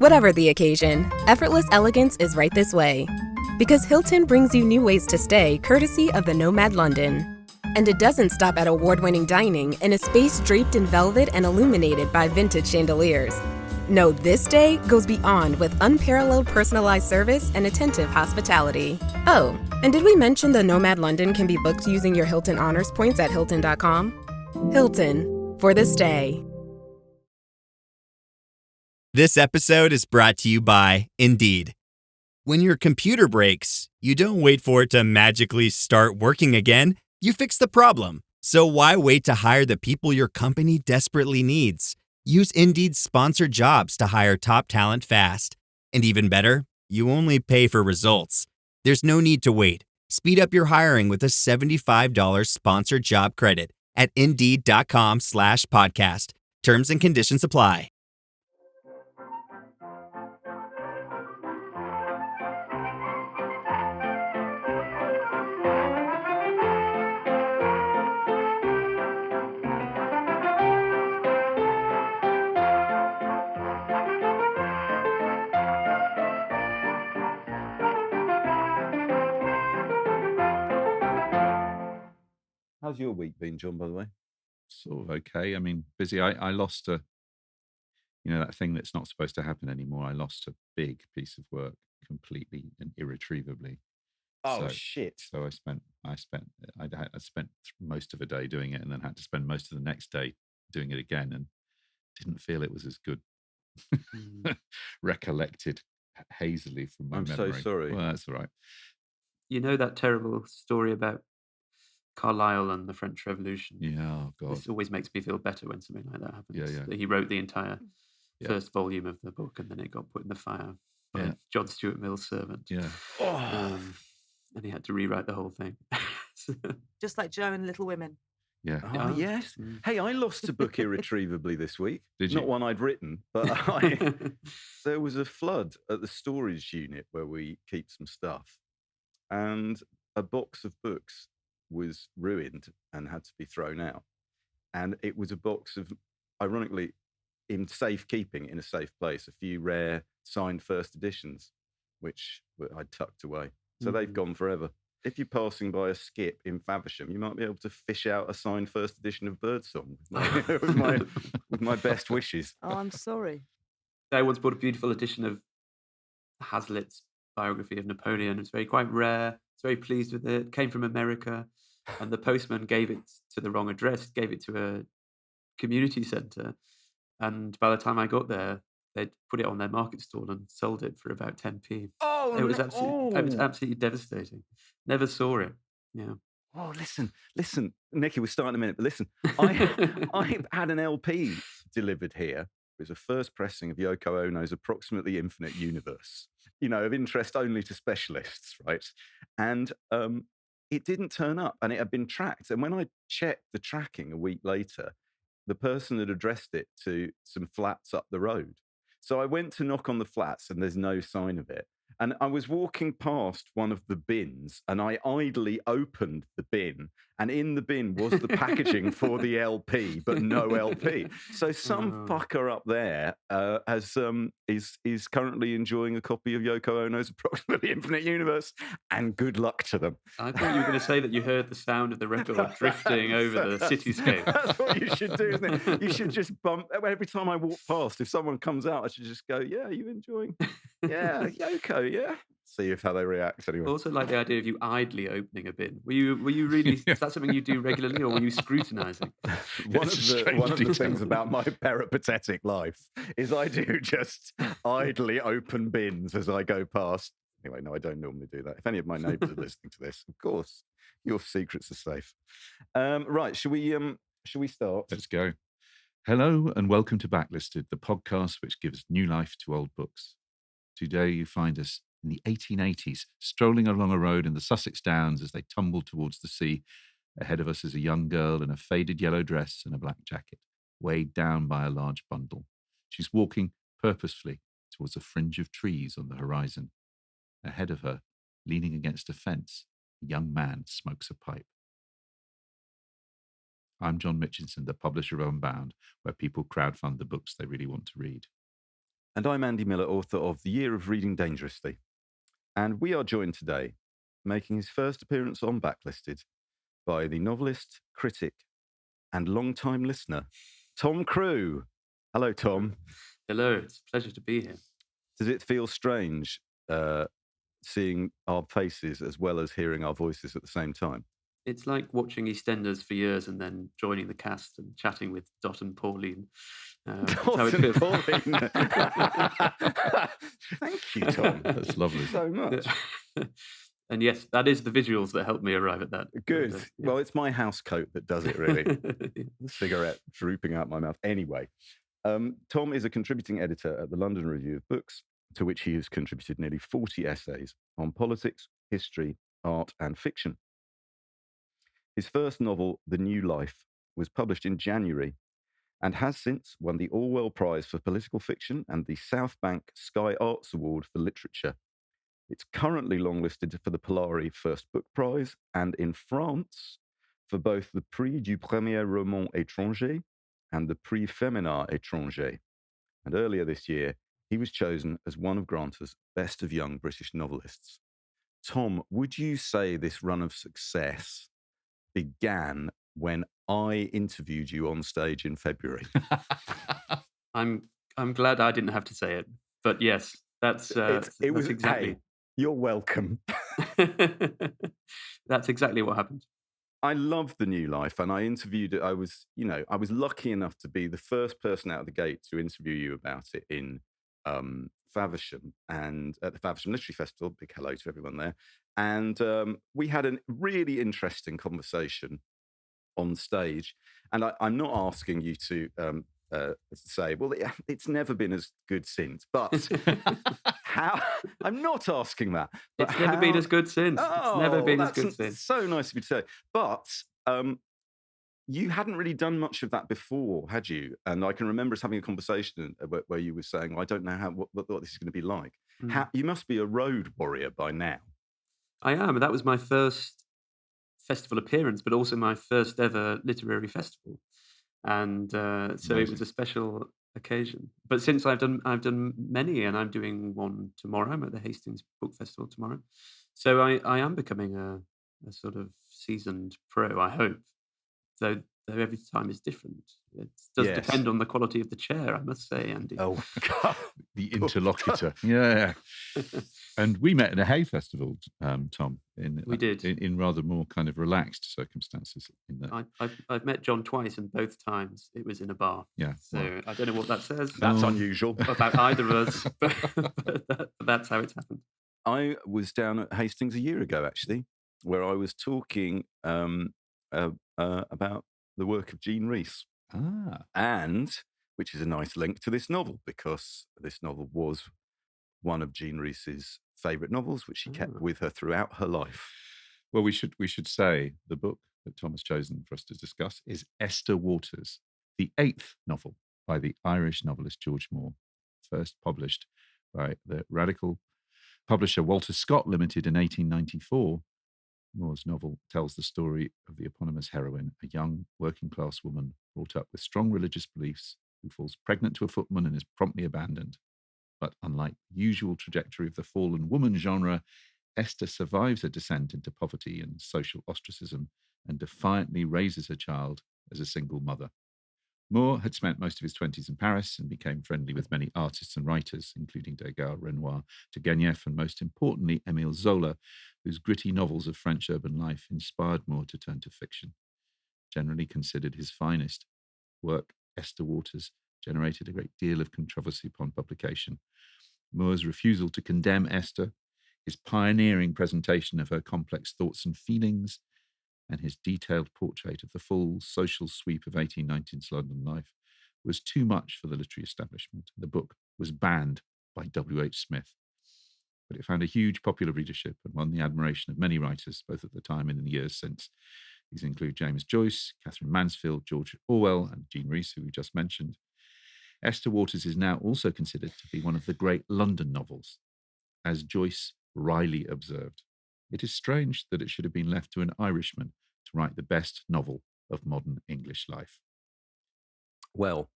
Whatever the occasion, effortless elegance is right this way. Because Hilton brings you new ways to stay courtesy of the Nomad London. And it doesn't stop at award-winning dining in a space draped in velvet and illuminated by vintage chandeliers. No, this day goes beyond with unparalleled personalized service and attentive hospitality. Oh, and did we mention the Nomad London can be booked using your Hilton Honors points at Hilton.com? Hilton, for the stay. This episode is brought to you by Indeed. When your computer breaks, you don't wait for it to magically start working again. You fix the problem. So why wait to hire the people your company desperately needs? Use Indeed's sponsored jobs to hire top talent fast. And even better, you only pay for results. There's no need to wait. Speed up your hiring with a $75 sponsored job credit at Indeed.com/podcast. Terms and conditions apply. How's your week been, John, by the way? Sort of okay. I mean, busy. I lost that thing that's not supposed to happen anymore. I lost a big piece of work completely and irretrievably. Oh, shit. So I spent most of a day doing it and then had to spend most of the next day doing it again and didn't feel it was as good. Recollected hazily from my memory. I'm so sorry. Well, that's all right. You know that terrible story about Carlyle and the French Revolution? Yeah, oh God. This always makes me feel better when something like that happens. Yeah. That he wrote the entire first volume of the book and then it got put in the fire by John Stuart Mill's servant. Yeah. And he had to rewrite the whole thing. Just like Joe and Little Women. Yeah. Oh, yes. Hey, I lost a book irretrievably this week. Did you? Not one I'd written, but there was a flood at the storage unit where we keep some stuff. And a box of books was ruined and had to be thrown out. And it was a box of, ironically, in safekeeping, in a safe place, a few rare signed first editions, which I'd tucked away. So they've gone forever. If you're passing by a skip in Faversham, you might be able to fish out a signed first edition of Birdsong with my best wishes. Oh, I'm sorry. I once bought a beautiful edition of Hazlitt's biography of Napoleon. It's quite rare. I was very pleased with it. Came from America. And the postman gave it to the wrong address, gave it to a community centre. And by the time I got there, they'd put it on their market stall and sold it for about 10p. Oh, it was absolutely devastating. Never saw it. Yeah. Oh, listen, Nicky, we're starting in a minute, but listen, I had an LP delivered here. It was a first pressing of Yoko Ono's Approximately Infinite Universe, of interest only to specialists, right? And it didn't turn up and it had been tracked. And when I checked the tracking a week later, the person had addressed it to some flats up the road. So I went to knock on the flats and there's no sign of it. And I was walking past one of the bins and I idly opened the bin. And in the bin was the packaging for the LP, but no LP. So some fucker up there is currently enjoying a copy of Yoko Ono's Approximately Infinite Universe. And good luck to them. I thought you were going to say that you heard the sound of the record drifting over the cityscape. That's what you should do, isn't it? You should just bump. Every time I walk past, if someone comes out, I should just go, yeah, are you enjoying? Yeah, Yoko, yeah. See how they react anyway. I also like the idea of you idly opening a bin. Were you really, is that something you do regularly or were you scrutinising? One of the things about my peripatetic life is I do just idly open bins as I go past. Anyway, no, I don't normally do that. If any of my neighbours are listening to this, of course, your secrets are safe. Right, shall we start? Let's go. Hello and welcome to Backlisted, the podcast which gives new life to old books. Today you find us in the 1880s, strolling along a road in the Sussex Downs as they tumble towards the sea. Ahead of us is a young girl in a faded yellow dress and a black jacket, weighed down by a large bundle. She's walking purposefully towards a fringe of trees on the horizon. Ahead of her, leaning against a fence, a young man smokes a pipe. I'm John Mitchinson, the publisher of Unbound, where people crowdfund the books they really want to read. And I'm Andy Miller, author of The Year of Reading Dangerously. And we are joined today, making his first appearance on Backlisted, by the novelist, critic, and long-time listener, Tom Crewe. Hello, Tom. Hello, it's a pleasure to be here. Does it feel strange seeing our faces as well as hearing our voices at the same time? It's like watching EastEnders for years and then joining the cast and chatting with Dot and Pauline. Dot and Pauline. Thank you, Tom. That's lovely. So much. And yes, that is the visuals that helped me arrive at that. Good. Yeah. Well, it's my house coat that does it, really. The cigarette drooping out my mouth. Anyway, Tom is a contributing editor at the London Review of Books, to which he has contributed nearly 40 essays on politics, history, art, and fiction. His first novel, The New Life, was published in January and has since won the Orwell Prize for Political Fiction and the South Bank Sky Arts Award for Literature. It's currently longlisted for the Polari First Book Prize and in France for both the Prix du Premier Roman Étranger and the Prix Féminin Étranger. And earlier this year, he was chosen as one of Granta's best of young British novelists. Tom, would you say this run of success began when I interviewed you on stage in February? I'm glad I didn't have to say it, but yes, that's exactly. Hey, you're welcome. That's exactly what happened. I love The New Life, and I interviewed it. I was lucky enough to be the first person out of the gate to interview you about it in Faversham, and at the Faversham Literary Festival. Big hello to everyone there. And we had a really interesting conversation on stage. And I'm not asking you to say, well, it's never been as good since. But how? I'm not asking that. But It's never been as good since. Oh, it's never been as good that's since. so nice of you to say. But you hadn't really done much of that before, had you? And I can remember us having a conversation where you were saying, I don't know what this is going to be like. You must be a road warrior by now. I am. And that was my first festival appearance, but also my first ever literary festival. And so it was a special occasion. But since I've done many, and I'm doing one tomorrow. I'm at the Hastings Book Festival tomorrow. So I am becoming a sort of seasoned pro, I hope. Though every time is different. It does depend on the quality of the chair, I must say, Andy. Oh, God. The interlocutor. Yeah. And we met at a Hay Festival, Tom. We did. In rather more kind of relaxed circumstances. I've met John twice, and both times it was in a bar. Yeah. So well, I don't know what that says. That's unusual. About either of us, but that's how it's happened. I was down at Hastings a year ago, actually, where I was talking about the work of Jean Rhys. And which is a nice link to this novel, because this novel was one of Jean Rhys's favourite novels, which she kept with her throughout her life. Well, we should say the book that Tom has chosen for us to discuss is Esther Waters, the 8th novel by the Irish novelist George Moore, first published by the radical publisher Walter Scott Limited in 1894. Moore's novel tells the story of the eponymous heroine, a young working-class woman brought up with strong religious beliefs who falls pregnant to a footman and is promptly abandoned. But unlike the usual trajectory of the fallen woman genre, Esther survives her descent into poverty and social ostracism and defiantly raises her child as a single mother. Moore had spent most of his 20s in Paris and became friendly with many artists and writers, including Degas, Renoir, Turgenev, and most importantly, Émile Zola, whose gritty novels of French urban life inspired Moore to turn to fiction. Generally considered his finest work, Esther Waters generated a great deal of controversy upon publication. Moore's refusal to condemn Esther, his pioneering presentation of her complex thoughts and feelings, and his detailed portrait of the full social sweep of 1819's London life was too much for the literary establishment. The book was banned by W.H. Smith. But it found a huge popular readership and won the admiration of many writers, both at the time and in the years since. These include James Joyce, Catherine Mansfield, George Orwell, and Jean Rhys, who we just mentioned. Esther Waters is now also considered to be one of the great London novels. As Joyce wryly observed, it is strange that it should have been left to an Irishman to write the best novel of modern English life. Well,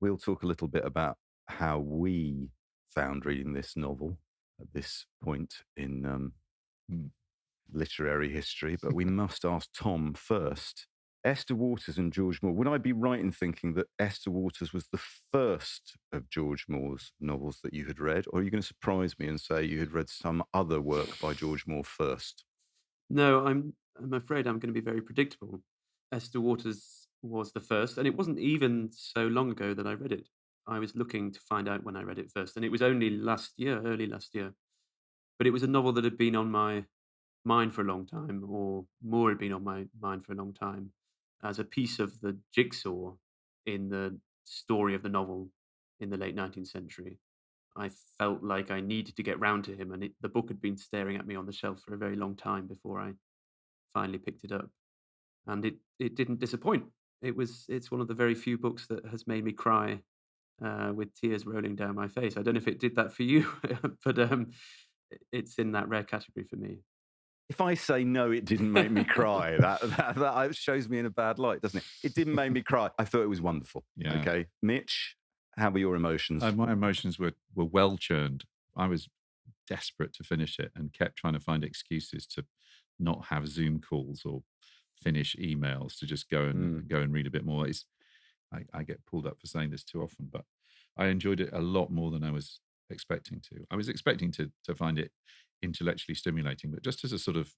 we'll talk a little bit about how we found reading this novel at this point in literary history, but we must ask Tom first. Esther Waters and George Moore. Would I be right in thinking that Esther Waters was the first of George Moore's novels that you had read, or are you going to surprise me and say you had read some other work by George Moore first? No, I'm afraid I'm going to be very predictable. Esther Waters was the first, and it wasn't even so long ago that I read it. I was looking to find out when I read it first, and it was only last year, early last year. But it was a novel that had been on my mind for a long time, or Moore had been on my mind for a long time, as a piece of the jigsaw in the story of the novel in the late 19th century. I felt like I needed to get round to him, and the book had been staring at me on the shelf for a very long time before I finally picked it up, and it didn't disappoint. It's one of the very few books that has made me cry with tears rolling down my face. I don't know if it did that for you, but it's in that rare category for me. If I say no, it didn't make me cry. That shows me in a bad light, doesn't it? It didn't make me cry. I thought it was wonderful. Yeah. Okay, Mitch, how were your emotions? My emotions were well churned. I was desperate to finish it and kept trying to find excuses to not have Zoom calls or finish emails, to just go and read a bit more. I get pulled up for saying this too often, but I enjoyed it a lot more than I was expecting to. I was expecting to find it intellectually stimulating, but just as a sort of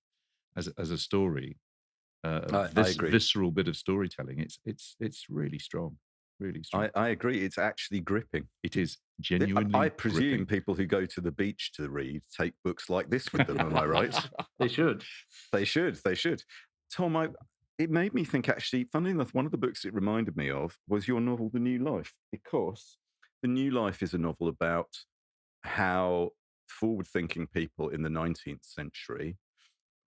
as a story, I agree. visceral bit of storytelling, it's really strong, really strong. I agree. It's actually gripping. It is genuinely. I presume gripping. people who go to the beach to read take books like this with them. Am I right? They should. They should. They should. Tom, it made me think, actually, funnily enough, one of the books it reminded me of was your novel, The New Life, because The New Life is a novel about how forward-thinking people in the 19th century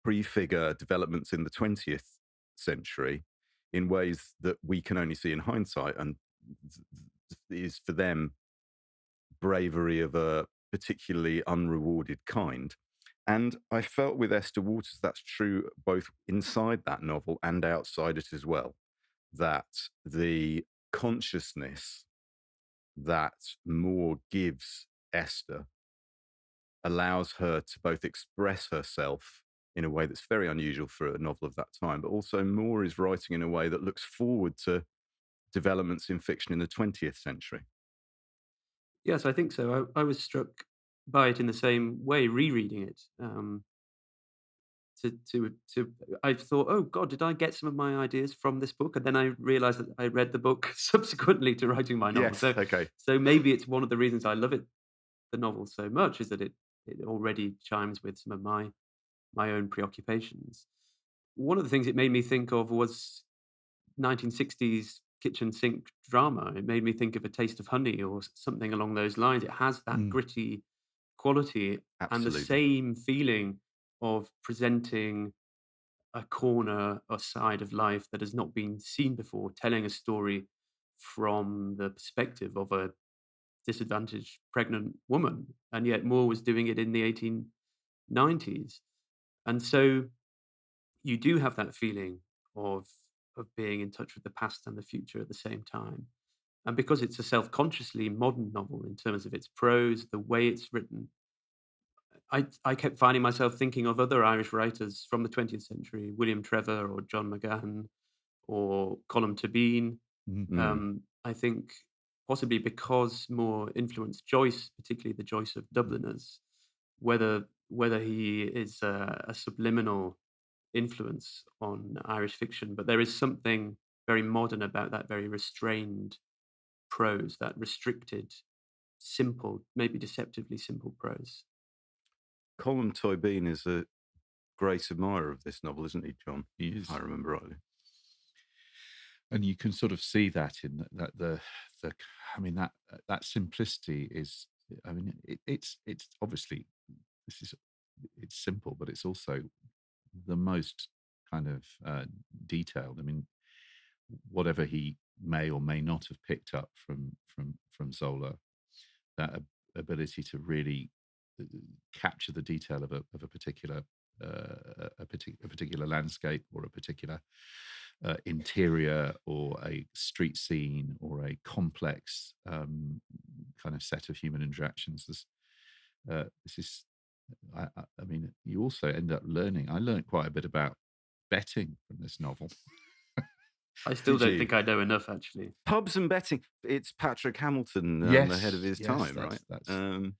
prefigure developments in the 20th century in ways that we can only see in hindsight, and is for them bravery of a particularly unrewarded kind. And I felt with Esther Waters that's true both inside that novel and outside it as well, that the consciousness that Moore gives Esther allows her to both express herself in a way that's very unusual for a novel of that time, but also Moore is writing in a way that looks forward to developments in fiction in the 20th century. Yes, I think so. I was struck by it in the same way, rereading it. I thought, oh God, did I get some of my ideas from this book? And then I realized that I read the book subsequently to writing my novel. Yes, okay. So maybe it's one of the reasons I love the novel so much, is that it already chimes with some of my own preoccupations. One of the things it made me think of was 1960s kitchen sink drama. It made me think of A Taste of Honey or something along those lines. It has that gritty quality and the Absolutely. same feeling of presenting a corner or side of life that has not been seen before, telling a story from the perspective of a disadvantaged pregnant woman. And yet Moore was doing it in the 1890s. And so you do have that feeling of being in touch with the past and the future at the same time. And because it's a self-consciously modern novel in terms of its prose, the way it's written, I kept finding myself thinking of other Irish writers from the 20th century, William Trevor or John McGahon or Colm Tóibín. I think possibly because Moore influenced Joyce, particularly the Joyce of Dubliners, whether he is a subliminal influence on Irish fiction, but there is something very modern about that very restrained prose, that restricted, simple, maybe deceptively simple prose. Colm Tóibín is a great admirer of this novel, isn't he, John? He is. If I remember rightly. And you can sort of see that in that that simplicity is. I mean, it's obviously it's simple, but it's also the most kind of detailed. I mean, whatever he may or may not have picked up from Zola, that ability to really capture the detail of a particular landscape or a particular interior or a street scene or a complex kind of set of human interactions. This is, I mean, you also end up learning. I learned quite a bit about betting from this novel. I still Did don't you? think I know enough, actually. Pubs and betting. It's Patrick Hamilton, Yes, ahead of his yes, time, that's- right? that's-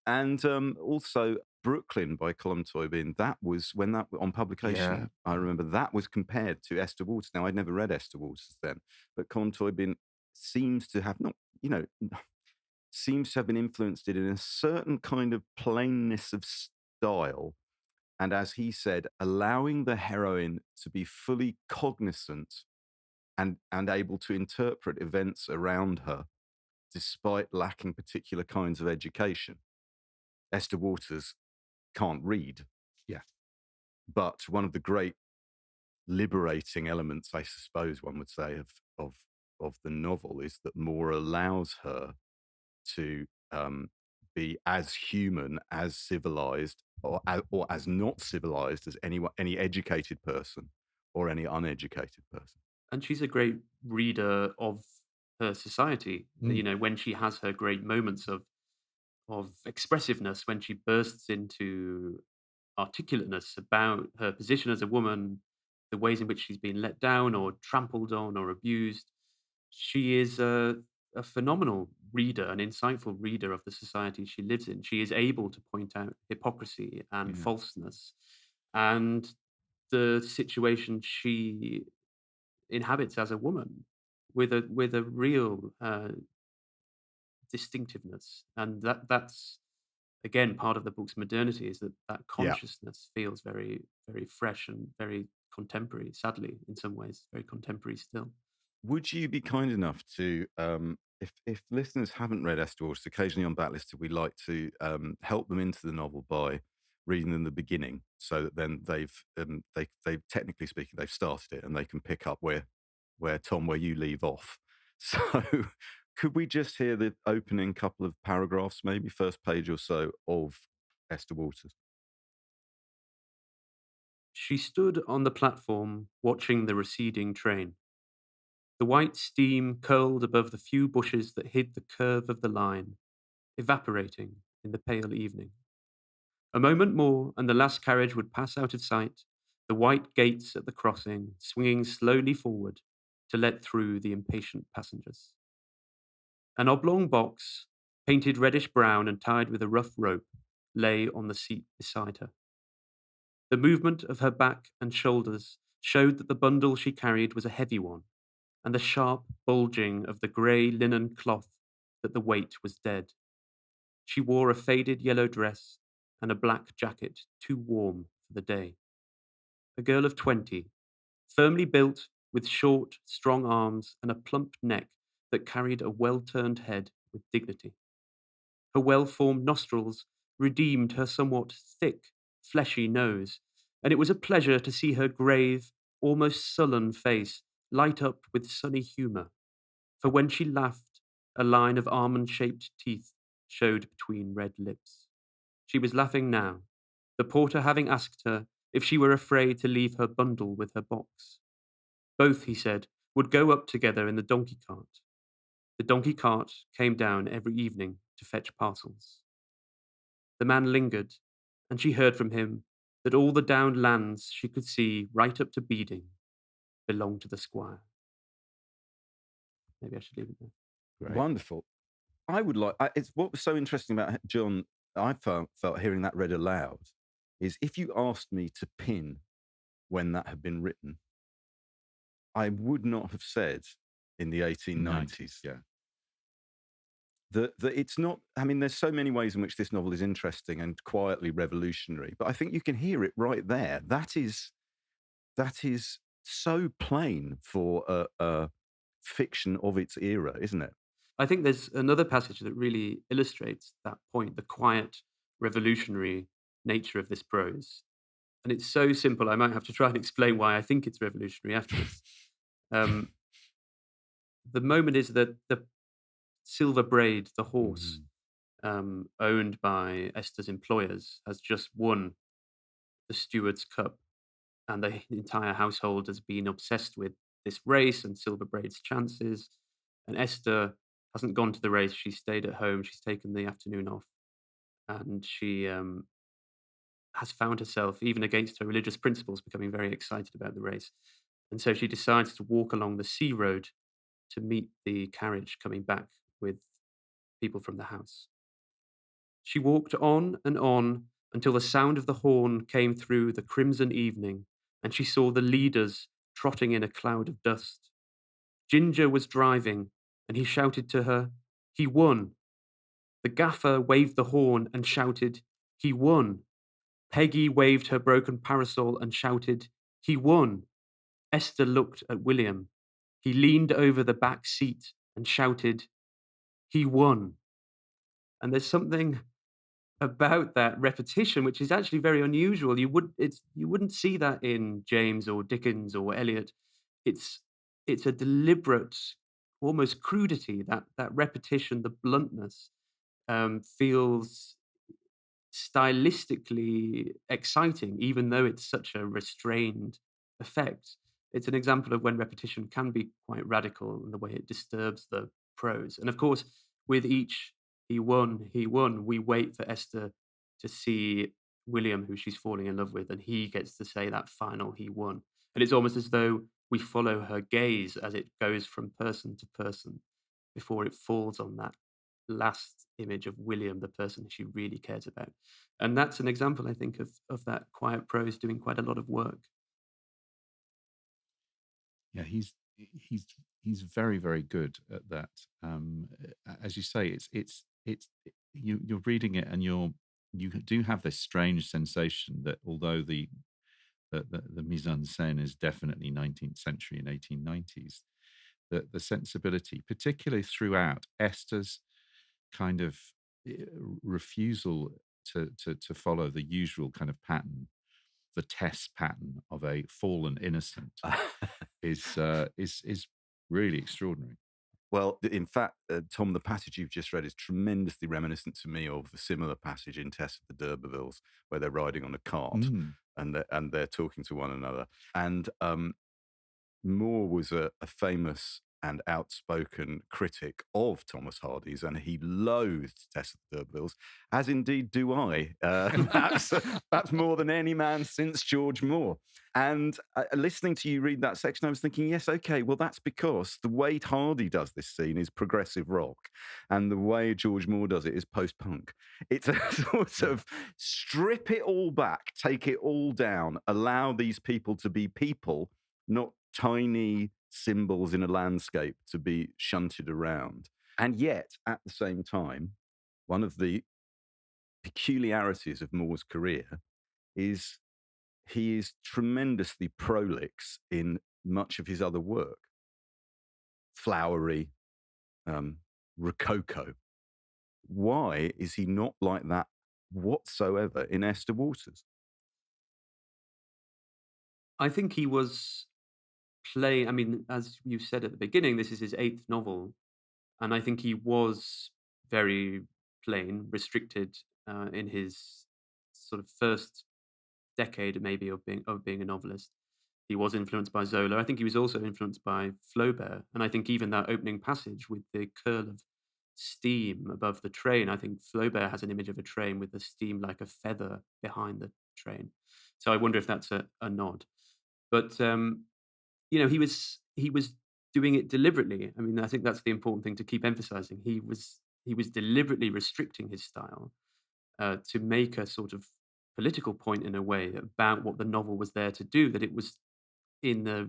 And also Brooklyn by Colm Tóibín. That was when that on publication. Yeah. I remember that was compared to Esther Waters. Now I'd never read Esther Waters then, but Colm Tóibín seems to have not, seems to have been influenced in a certain kind of plainness of style. And as he said, allowing the heroine to be fully cognizant and able to interpret events around her, despite lacking particular kinds of education. Esther Waters can't read. Yeah. But one of the great liberating elements, I suppose one would say, of the novel is that Moore allows her to be as human, as civilized, or as not civilized as any educated person or any uneducated person. And she's a great reader of her society. When she has her great moments of expressiveness, when she bursts into articulateness about her position as a woman, the ways in which she's been let down or trampled on or abused. She is a phenomenal reader, an insightful reader of the society she lives in. She is able to point out hypocrisy and Yeah. falseness and the situation she inhabits as a woman with a real distinctiveness. And that's again part of the book's modernity, is that Yeah. consciousness feels very, very fresh and very contemporary. Sadly, in some ways, very contemporary still. Would you be kind enough to, if listeners haven't read Esther Waters, occasionally on Backlisted, we like to help them into the novel by reading them the beginning, so that then they've technically speaking, they've started it and they can pick up where Tom, where you leave off. So could we just hear the opening couple of paragraphs, maybe first page or so of Esther Waters? She stood on the platform watching the receding train. The white steam curled above the few bushes that hid the curve of the line, evaporating in the pale evening. A moment more, and the last carriage would pass out of sight, the white gates at the crossing swinging slowly forward to let through the impatient passengers. An oblong box, painted reddish brown and tied with a rough rope, lay on the seat beside her. The movement of her back and shoulders showed that the bundle she carried was a heavy one, and the sharp bulging of the grey linen cloth that the weight was dead. She wore a faded yellow dress and a black jacket too warm for the day. A girl of 20, firmly built, with short, strong arms and a plump neck that carried a well-turned head with dignity. Her well-formed nostrils redeemed her somewhat thick, fleshy nose, and it was a pleasure to see her grave, almost sullen face light up with sunny humour, for when she laughed, a line of almond-shaped teeth showed between red lips. She was laughing now, the porter having asked her if she were afraid to leave her bundle with her box. Both, he said, would go up together in the donkey cart. The donkey cart came down every evening to fetch parcels. The man lingered, and she heard from him that all the downed lands she could see right up to Beeding belonged to the squire. Maybe I should leave it there. Great. Wonderful. I would like. It's what was so interesting about John. I felt hearing that read aloud is if you asked me to pin when that had been written, I would not have said in the 1890s. Yeah. That it's not. I mean, there's so many ways in which this novel is interesting and quietly revolutionary, but I think you can hear it right there. That is so plain for a fiction of its era, isn't it? I think there's another passage that really illustrates that point, the quiet, revolutionary nature of this prose. And it's so simple, I might have to try and explain why I think it's revolutionary afterwards. The moment is that the Silver Braid, the horse, owned by Esther's employers, has just won the Steward's Cup. and the entire household has been obsessed with this race and Silver Braid's chances. And Esther hasn't gone to the race. She stayed at home. She's taken the afternoon off, and she has found herself, even against her religious principles, becoming very excited about the race. And so she decides to walk along the sea road to meet the carriage coming back with people from the house. She walked on and on until the sound of the horn came through the crimson evening, and she saw the leaders trotting in a cloud of dust. Ginger was driving, and he shouted to her, "He won." The gaffer waved the horn and shouted, "He won." Peggy waved her broken parasol and shouted, "He won." Esther looked at William. He leaned over the back seat and shouted, "He won." And there's something about that repetition which is actually very unusual. You wouldn't see that in James or Dickens or Eliot. It's a deliberate, almost crudity. That repetition, the bluntness, feels stylistically exciting, even though it's such a restrained effect. It's an example of when repetition can be quite radical in the way it disturbs the prose. And of course, with each he won, we wait for Esther to see William, who she's falling in love with, and he gets to say that final "he won." And it's almost as though we follow her gaze as it goes from person to person before it falls on that last image of William, the person she really cares about. And that's an example, I think, of that quiet prose doing quite a lot of work. Yeah, he's very, very good at that. As you say, you're reading it and you do have this strange sensation that although the mise en scène is definitely 19th century and 1890s, that the sensibility, particularly throughout Esther's kind of refusal to follow the usual kind of pattern, the Tess pattern of a fallen innocent, is really extraordinary. Well, in fact, Tom, the passage you've just read is tremendously reminiscent to me of the similar passage in Tess of the D'Urbervilles, where they're riding on a cart and they're talking to one another. And Moore was a famous and outspoken critic of Thomas Hardy's, and he loathed Tess of the D'Urbervilles, as indeed do I, perhaps more than any man since George Moore. And listening to you read that section, I was thinking, yes, okay, well, that's because the way Hardy does this scene is progressive rock, and the way George Moore does it is post-punk. It's a sort of strip it all back, take it all down, allow these people to be people, not tiny symbols in a landscape to be shunted around. And yet, at the same time, one of the peculiarities of Moore's career is he is tremendously prolix in much of his other work. Flowery, rococo. Why is he not like that whatsoever in Esther Waters? I think he was playing, I mean, as you said at the beginning, this is his 8th novel. And I think he was very plain, restricted in his sort of first decade, maybe, of being a novelist. He was influenced by Zola. I think he was also influenced by Flaubert. And I think even that opening passage with the curl of steam above the train, I think Flaubert has an image of a train with the steam like a feather behind the train. So I wonder if that's a nod. But he was doing it deliberately. I mean, I think that's the important thing to keep emphasizing. He was deliberately restricting his style to make a sort of political point in a way about what the novel was there to do. That it was in the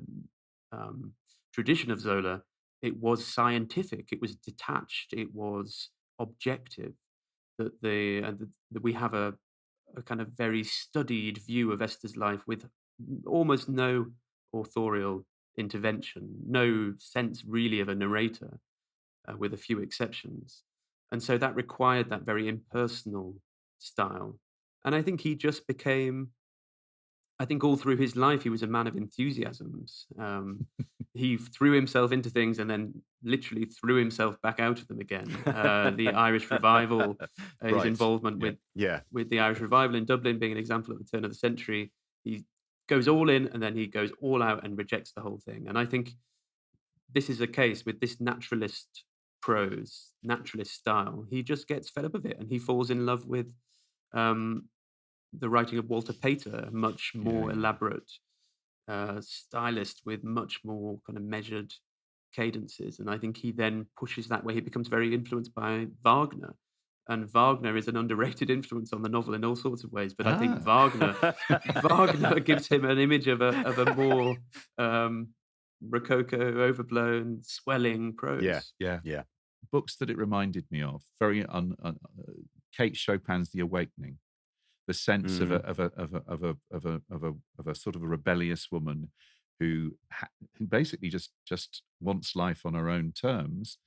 tradition of Zola, it was scientific, it was detached, it was objective. That we have a kind of very studied view of Esther's life with almost no authorial intervention, no sense really of a narrator, with a few exceptions. And so that required that very impersonal style. And I think he just became, I think all through his life, he was a man of enthusiasms. He threw himself into things and then literally threw himself back out of them again. The Irish Revival, his involvement with the Irish Revival in Dublin being an example at the turn of the century. He goes all in and then he goes all out and rejects the whole thing. And I think this is a case with this naturalist prose, naturalist style. He just gets fed up of it and he falls in love with um, the writing of Walter Pater, a much more elaborate stylist with much more kind of measured cadences. And I think he then pushes that way. He becomes very influenced by Wagner. And Wagner is an underrated influence on the novel in all sorts of ways. But I think Wagner gives him an image of a more rococo, overblown, swelling prose. Yeah. Books that it reminded me of, very Kate Chopin's The Awakening, the sense of a sort of a rebellious woman who basically just wants life on her own terms.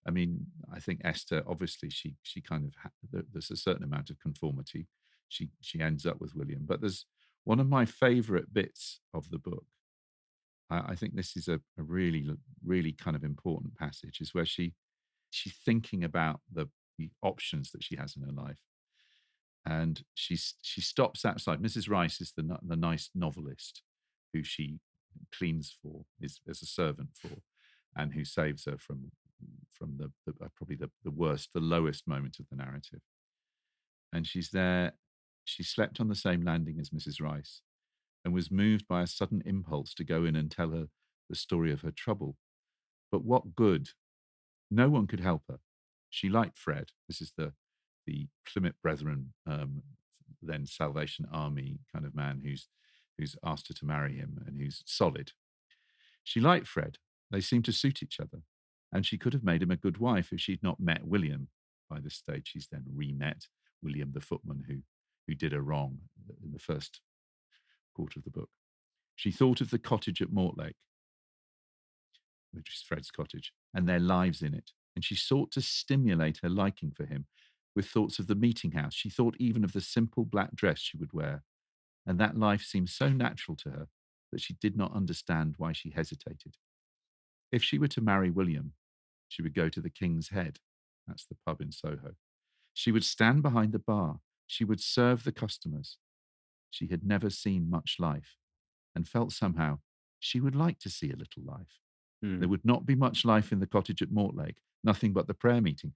I mean, I think Esther, obviously, she kind of there's a certain amount of conformity. She ends up with William, but there's one of my favourite bits of the book. I think this is a really, really kind of important passage, is where she's thinking about the options that she has in her life, and she stops outside. Mrs. Rice is the nice novelist who she cleans for, is as a servant for, and who saves her from the probably the worst, the lowest moment of the narrative. And she's there. She slept on the same landing as Mrs. Rice, and was moved by a sudden impulse to go in and tell her the story of her trouble. But what good? No one could help her. She liked Fred. This is the Plymouth Brethren, then Salvation Army kind of man who's asked her to marry him and who's solid. She liked Fred. They seemed to suit each other. And she could have made him a good wife if she'd not met William. By this stage, she's then re-met William the footman who did her wrong in the first quarter of the book. She thought of the cottage at Mortlake, which is Fred's cottage, and their lives in it. And she sought to stimulate her liking for him with thoughts of the meeting house. She thought even of the simple black dress she would wear. And that life seemed so natural to her that she did not understand why she hesitated. If she were to marry William, she would go to the King's Head. That's the pub in Soho. She would stand behind the bar. She would serve the customers. She had never seen much life and felt somehow she would like to see a little life. There would not be much life in the cottage at Mortlake, nothing but the prayer meeting.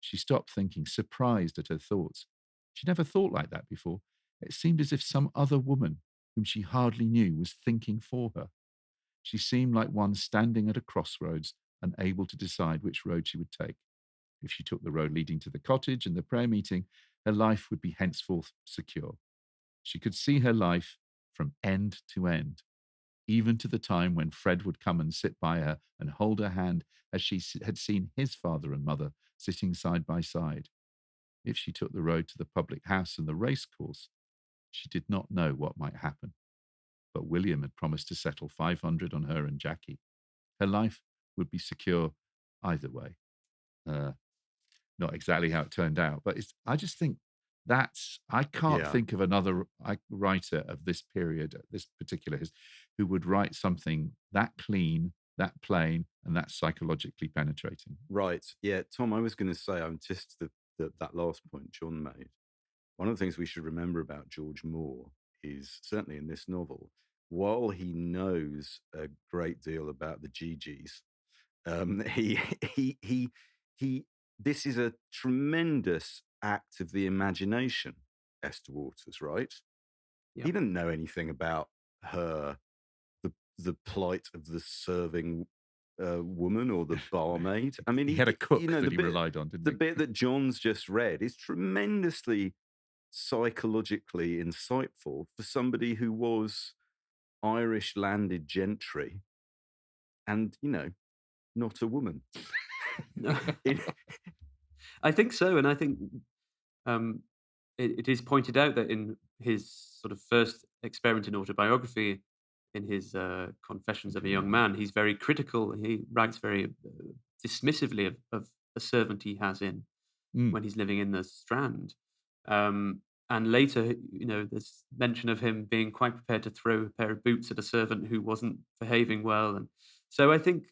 She stopped thinking, surprised at her thoughts. She never thought like that before. It seemed as if some other woman, whom she hardly knew, was thinking for her. She seemed like one standing at a crossroads, unable to decide which road she would take. If she took the road leading to the cottage and the prayer meeting, her life would be henceforth secure. She could see her life from end to end, even to the time when Fred would come and sit by her and hold her hand as she had seen his father and mother sitting side by side. If she took the road to the public house and the racecourse, she did not know what might happen. But William had promised to settle 500 on her and Jackie. Her life would be secure either way. Not exactly how it turned out, but I just think I can't think of another writer of this period, this particular history, who would write something that clean, that plain, and that psychologically penetrating. Right. Yeah, Tom, I was going to say, just that last point John made. One of the things we should remember about George Moore is, certainly in this novel, while he knows a great deal about the Gigi's, this is a tremendous act of the imagination, Esther Waters, right? Yeah. He didn't know anything about her, the plight of the serving woman or the barmaid. I mean, he had a cook that he relied on, didn't he? The bit that John's just read is tremendously psychologically insightful for somebody who was Irish landed gentry and, not a woman. No. I think so. And I think it is pointed out that in his sort of first experiment in autobiography, in his Confessions of a Young Man, he's very critical. He writes very dismissively of a servant he has in when he's living in the Strand. And later, there's mention of him being quite prepared to throw a pair of boots at a servant who wasn't behaving well. And so I think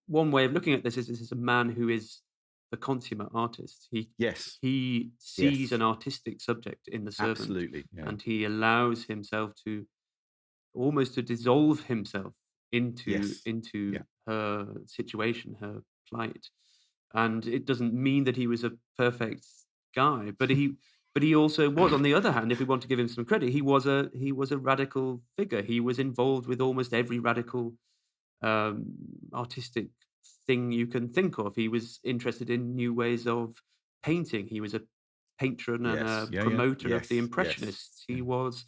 one way of looking at this is a man who is the consummate artist. He sees an artistic subject in the servant. Absolutely. Yeah. And he allows himself to almost to dissolve himself into Yes. Yeah. her situation, her plight. And it doesn't mean that he was a perfect guy, but he also was. On the other hand, if we want to give him some credit, he was a radical figure. He was involved with almost every radical artistic thing you can think of. He was interested in new ways of painting. He was a patron and Yes. a Yeah, yeah. promoter of Yes, the yes. Impressionists. He Yeah. was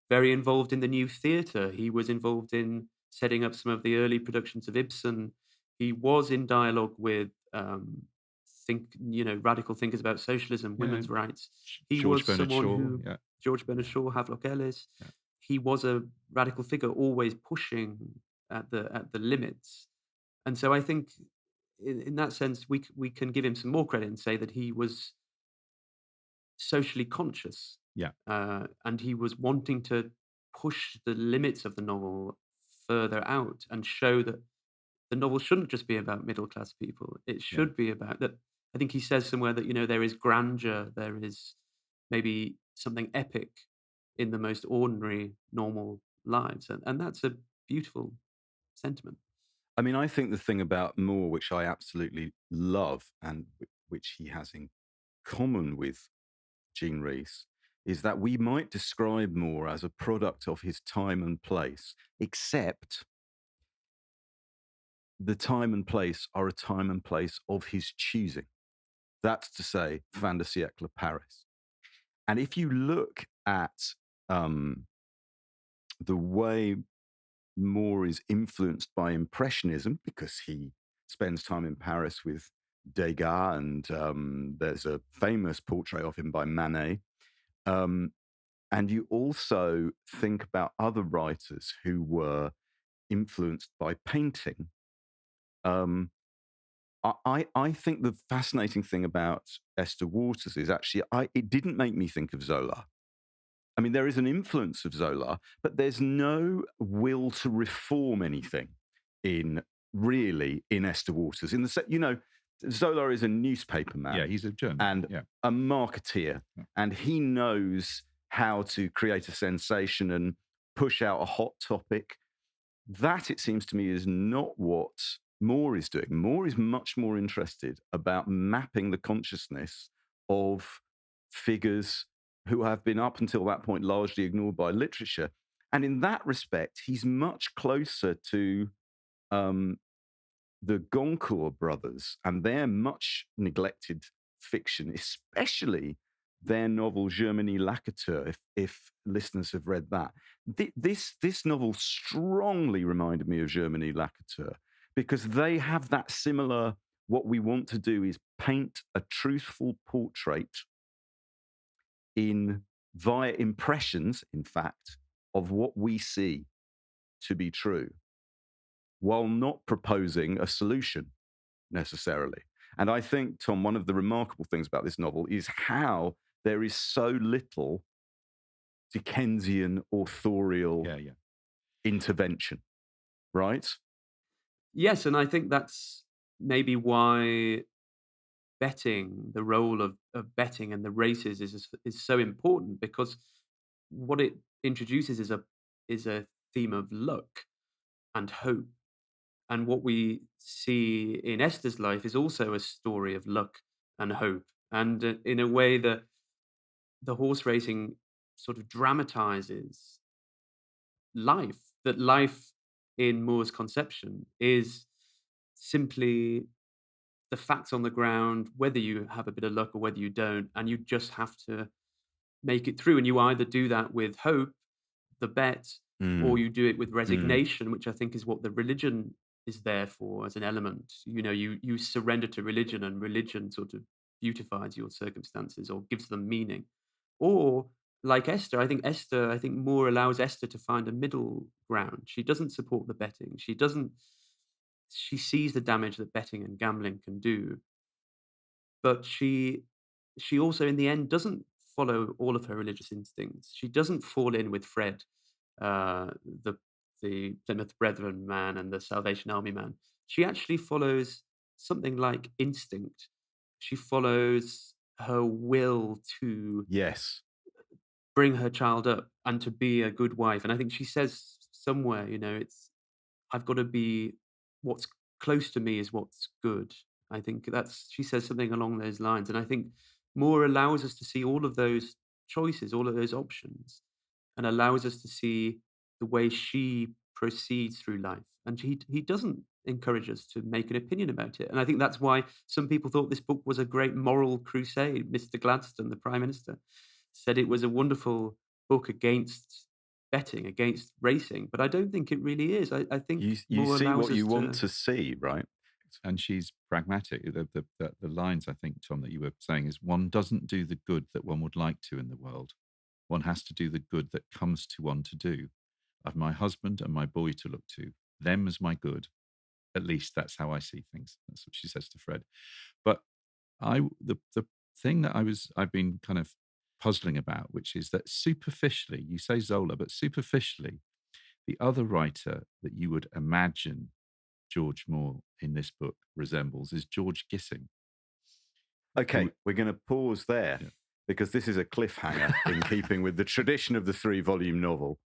very involved in the new theatre. He was involved in setting up some of the early productions of Ibsen. He was in dialogue with radical thinkers about socialism, women's rights. He George was Bernard someone Shaw. who Yeah. George Bernard Shaw, Havelock Ellis. Yeah. He was a radical figure, always pushing at the limits. And so I think, in that sense, we can give him some more credit and say that he was socially conscious. Yeah. And he was wanting to push the limits of the novel further out and show that the novel shouldn't just be about middle class people. It should be about that. I think he says somewhere that, there is grandeur, there is maybe something epic in the most ordinary, normal lives. And that's a beautiful sentiment. I mean, I think the thing about Moore, which I absolutely love and which he has in common with Jean Rhys, is that we might describe Moore as a product of his time and place, except the time and place are a time and place of his choosing. That's to say, fin de siècle Paris. And if you look at the way Moore is influenced by Impressionism, because he spends time in Paris with Degas, and there's a famous portrait of him by Manet. And you also think about other writers who were influenced by painting. I think the fascinating thing about Esther Waters is actually it didn't make me think of Zola. I mean, there is an influence of Zola, but there's no will to reform anything in Esther Waters. In the Zola is a newspaper man. Yeah, he's a journalist. And a marketeer. Yeah. And he knows how to create a sensation and push out a hot topic. That, it seems to me, is not what Moore is doing. Moore is much more interested about mapping the consciousness of figures who have been up until that point largely ignored by literature. And in that respect, he's much closer to the Goncourt brothers and their much neglected fiction, especially their novel Germanie Lacouture, if listeners have read that. This novel strongly reminded me of Germanie Lacouture because they have that similar, what we want to do is paint a truthful portrait via impressions, in fact, of what we see to be true, while not proposing a solution necessarily. And I think, Tom, one of the remarkable things about this novel is how there is so little Dickensian authorial intervention, right? Yes, and I think that's maybe why betting, the role of betting and the races is so important, because what it introduces is a theme of luck and hope. And what we see in Esther's life is also a story of luck and hope. And in a way, the horse racing sort of dramatizes life, that life in Moore's conception is simply the facts on the ground, whether you have a bit of luck or whether you don't, and you just have to make it through. And you either do that with hope, the bet, or you do it with resignation, which I think is what the religion is there for as an element. You surrender to religion, and religion sort of beautifies your circumstances or gives them meaning. Or like Esther, I think Moore allows Esther to find a middle ground. She doesn't support the betting. She sees the damage that betting and gambling can do, but she also in the end doesn't follow all of her religious instincts. She doesn't fall in with Fred, the Plymouth Brethren man and the Salvation Army man. She actually follows something like instinct. She follows her will to bring her child up and to be a good wife. And I think she says somewhere, I've got to be, what's close to me is what's good. I think she says something along those lines. And I think Moore allows us to see all of those choices, all of those options, and allows us to see the way she proceeds through life. And he doesn't encourage us to make an opinion about it. And I think that's why some people thought this book was a great moral crusade. Mr. Gladstone, the Prime Minister, said it was a wonderful book against betting, against racing. But I don't think it really is. I think you Moore see allows what you us want to see, right? And she's pragmatic. The lines, I think, Tom, that you were saying is, one doesn't do the good that one would like to in the world. One has to do the good that comes to one to do. I've my husband and my boy to look to, them as my good. At least that's how I see things. That's what she says to Fred. But the thing that I've been kind of puzzling about, which is that superficially, you say Zola, but superficially, the other writer that you would imagine George Moore in this book resembles is George Gissing. Okay, we're going to pause there because this is a cliffhanger in keeping with the tradition of the 3-volume novel.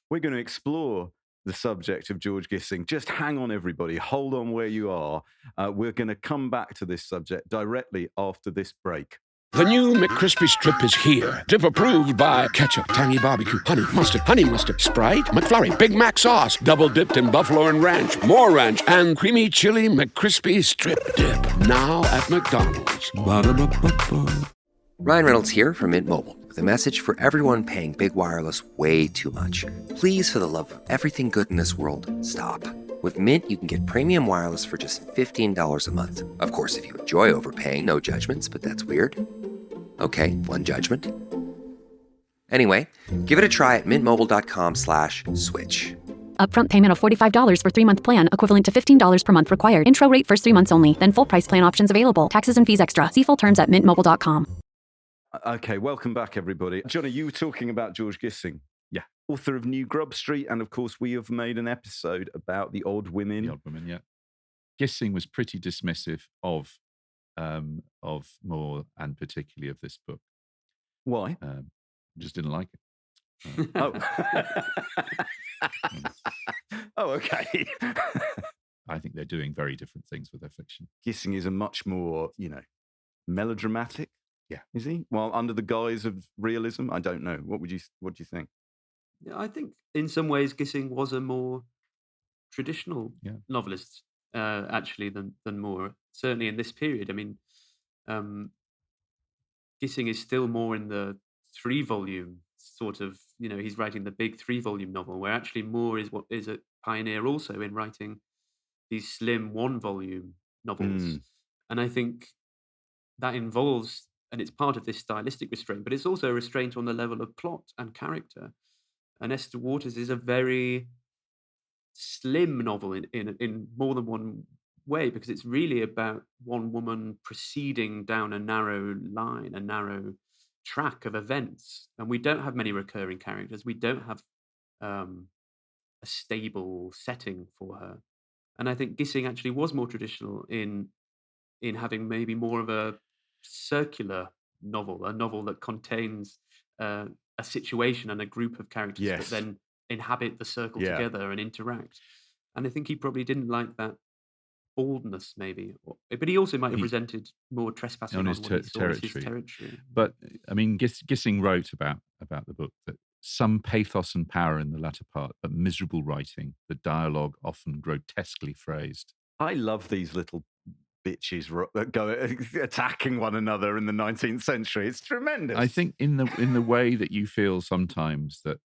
We're going to explore the subject of George Gissing. Just hang on, everybody. Hold on where you are. We're going to come back to this subject directly after this break. The new McCrispy Strip is here. Dip approved by ketchup, tangy barbecue, honey mustard, Sprite, McFlurry, Big Mac sauce, double dipped in buffalo and ranch, more ranch, and creamy chili McCrispy Strip Dip. Now at McDonald's. Ba-da-ba-ba-ba. Ryan Reynolds here from Mint Mobile with a message for everyone paying big wireless way too much. Please, for the love of everything good in this world, stop. With Mint, you can get premium wireless for just $15 a month. Of course, if you enjoy overpaying, no judgments, but that's weird. Okay, one judgment. Anyway, give it a try at mintmobile.com/switch. Upfront payment of $45 for 3-month plan, equivalent to $15 per month required. Intro rate first 3 months only, then full price plan options available. Taxes and fees extra. See full terms at mintmobile.com. Okay, welcome back, everybody. Johnny, you were talking about George Gissing. Yeah. Author of New Grub Street, and of course we have made an episode about the Odd Women. The Odd Women, yeah. Gissing was pretty dismissive of Moore and particularly of this book. Why? Just didn't like it. Oh. Oh, okay. I think they're doing very different things with their fiction. Gissing is a much more, melodramatic. Yeah. Is he? Well, under the guise of realism? I don't know. What do you think? Yeah, I think in some ways Gissing was a more traditional novelist, actually, than Moore. Certainly in this period. I mean, Gissing is still more in the 3-volume sort of, he's writing the big 3-volume novel, where actually Moore is a pioneer also in writing these slim 1-volume novels. And I think that involves, and it's part of this stylistic restraint, but it's also a restraint on the level of plot and character. And Esther Waters is a very slim novel in more than one way, because it's really about one woman proceeding down a narrow line, a narrow track of events. And we don't have many recurring characters. We don't have a stable setting for her. And I think Gissing actually was more traditional in having maybe more of a circular novel, a novel that contains a situation and a group of characters that then inhabit the circle together and interact. And I think he probably didn't like that baldness, maybe, but he also might have resented more trespassing on his territory. But I mean, Gissing wrote about the book that some pathos and power in the latter part, but miserable writing, the dialogue often grotesquely phrased. I love these little bitches that go attacking one another in the 19th century. It's tremendous. I think in the way that you feel sometimes that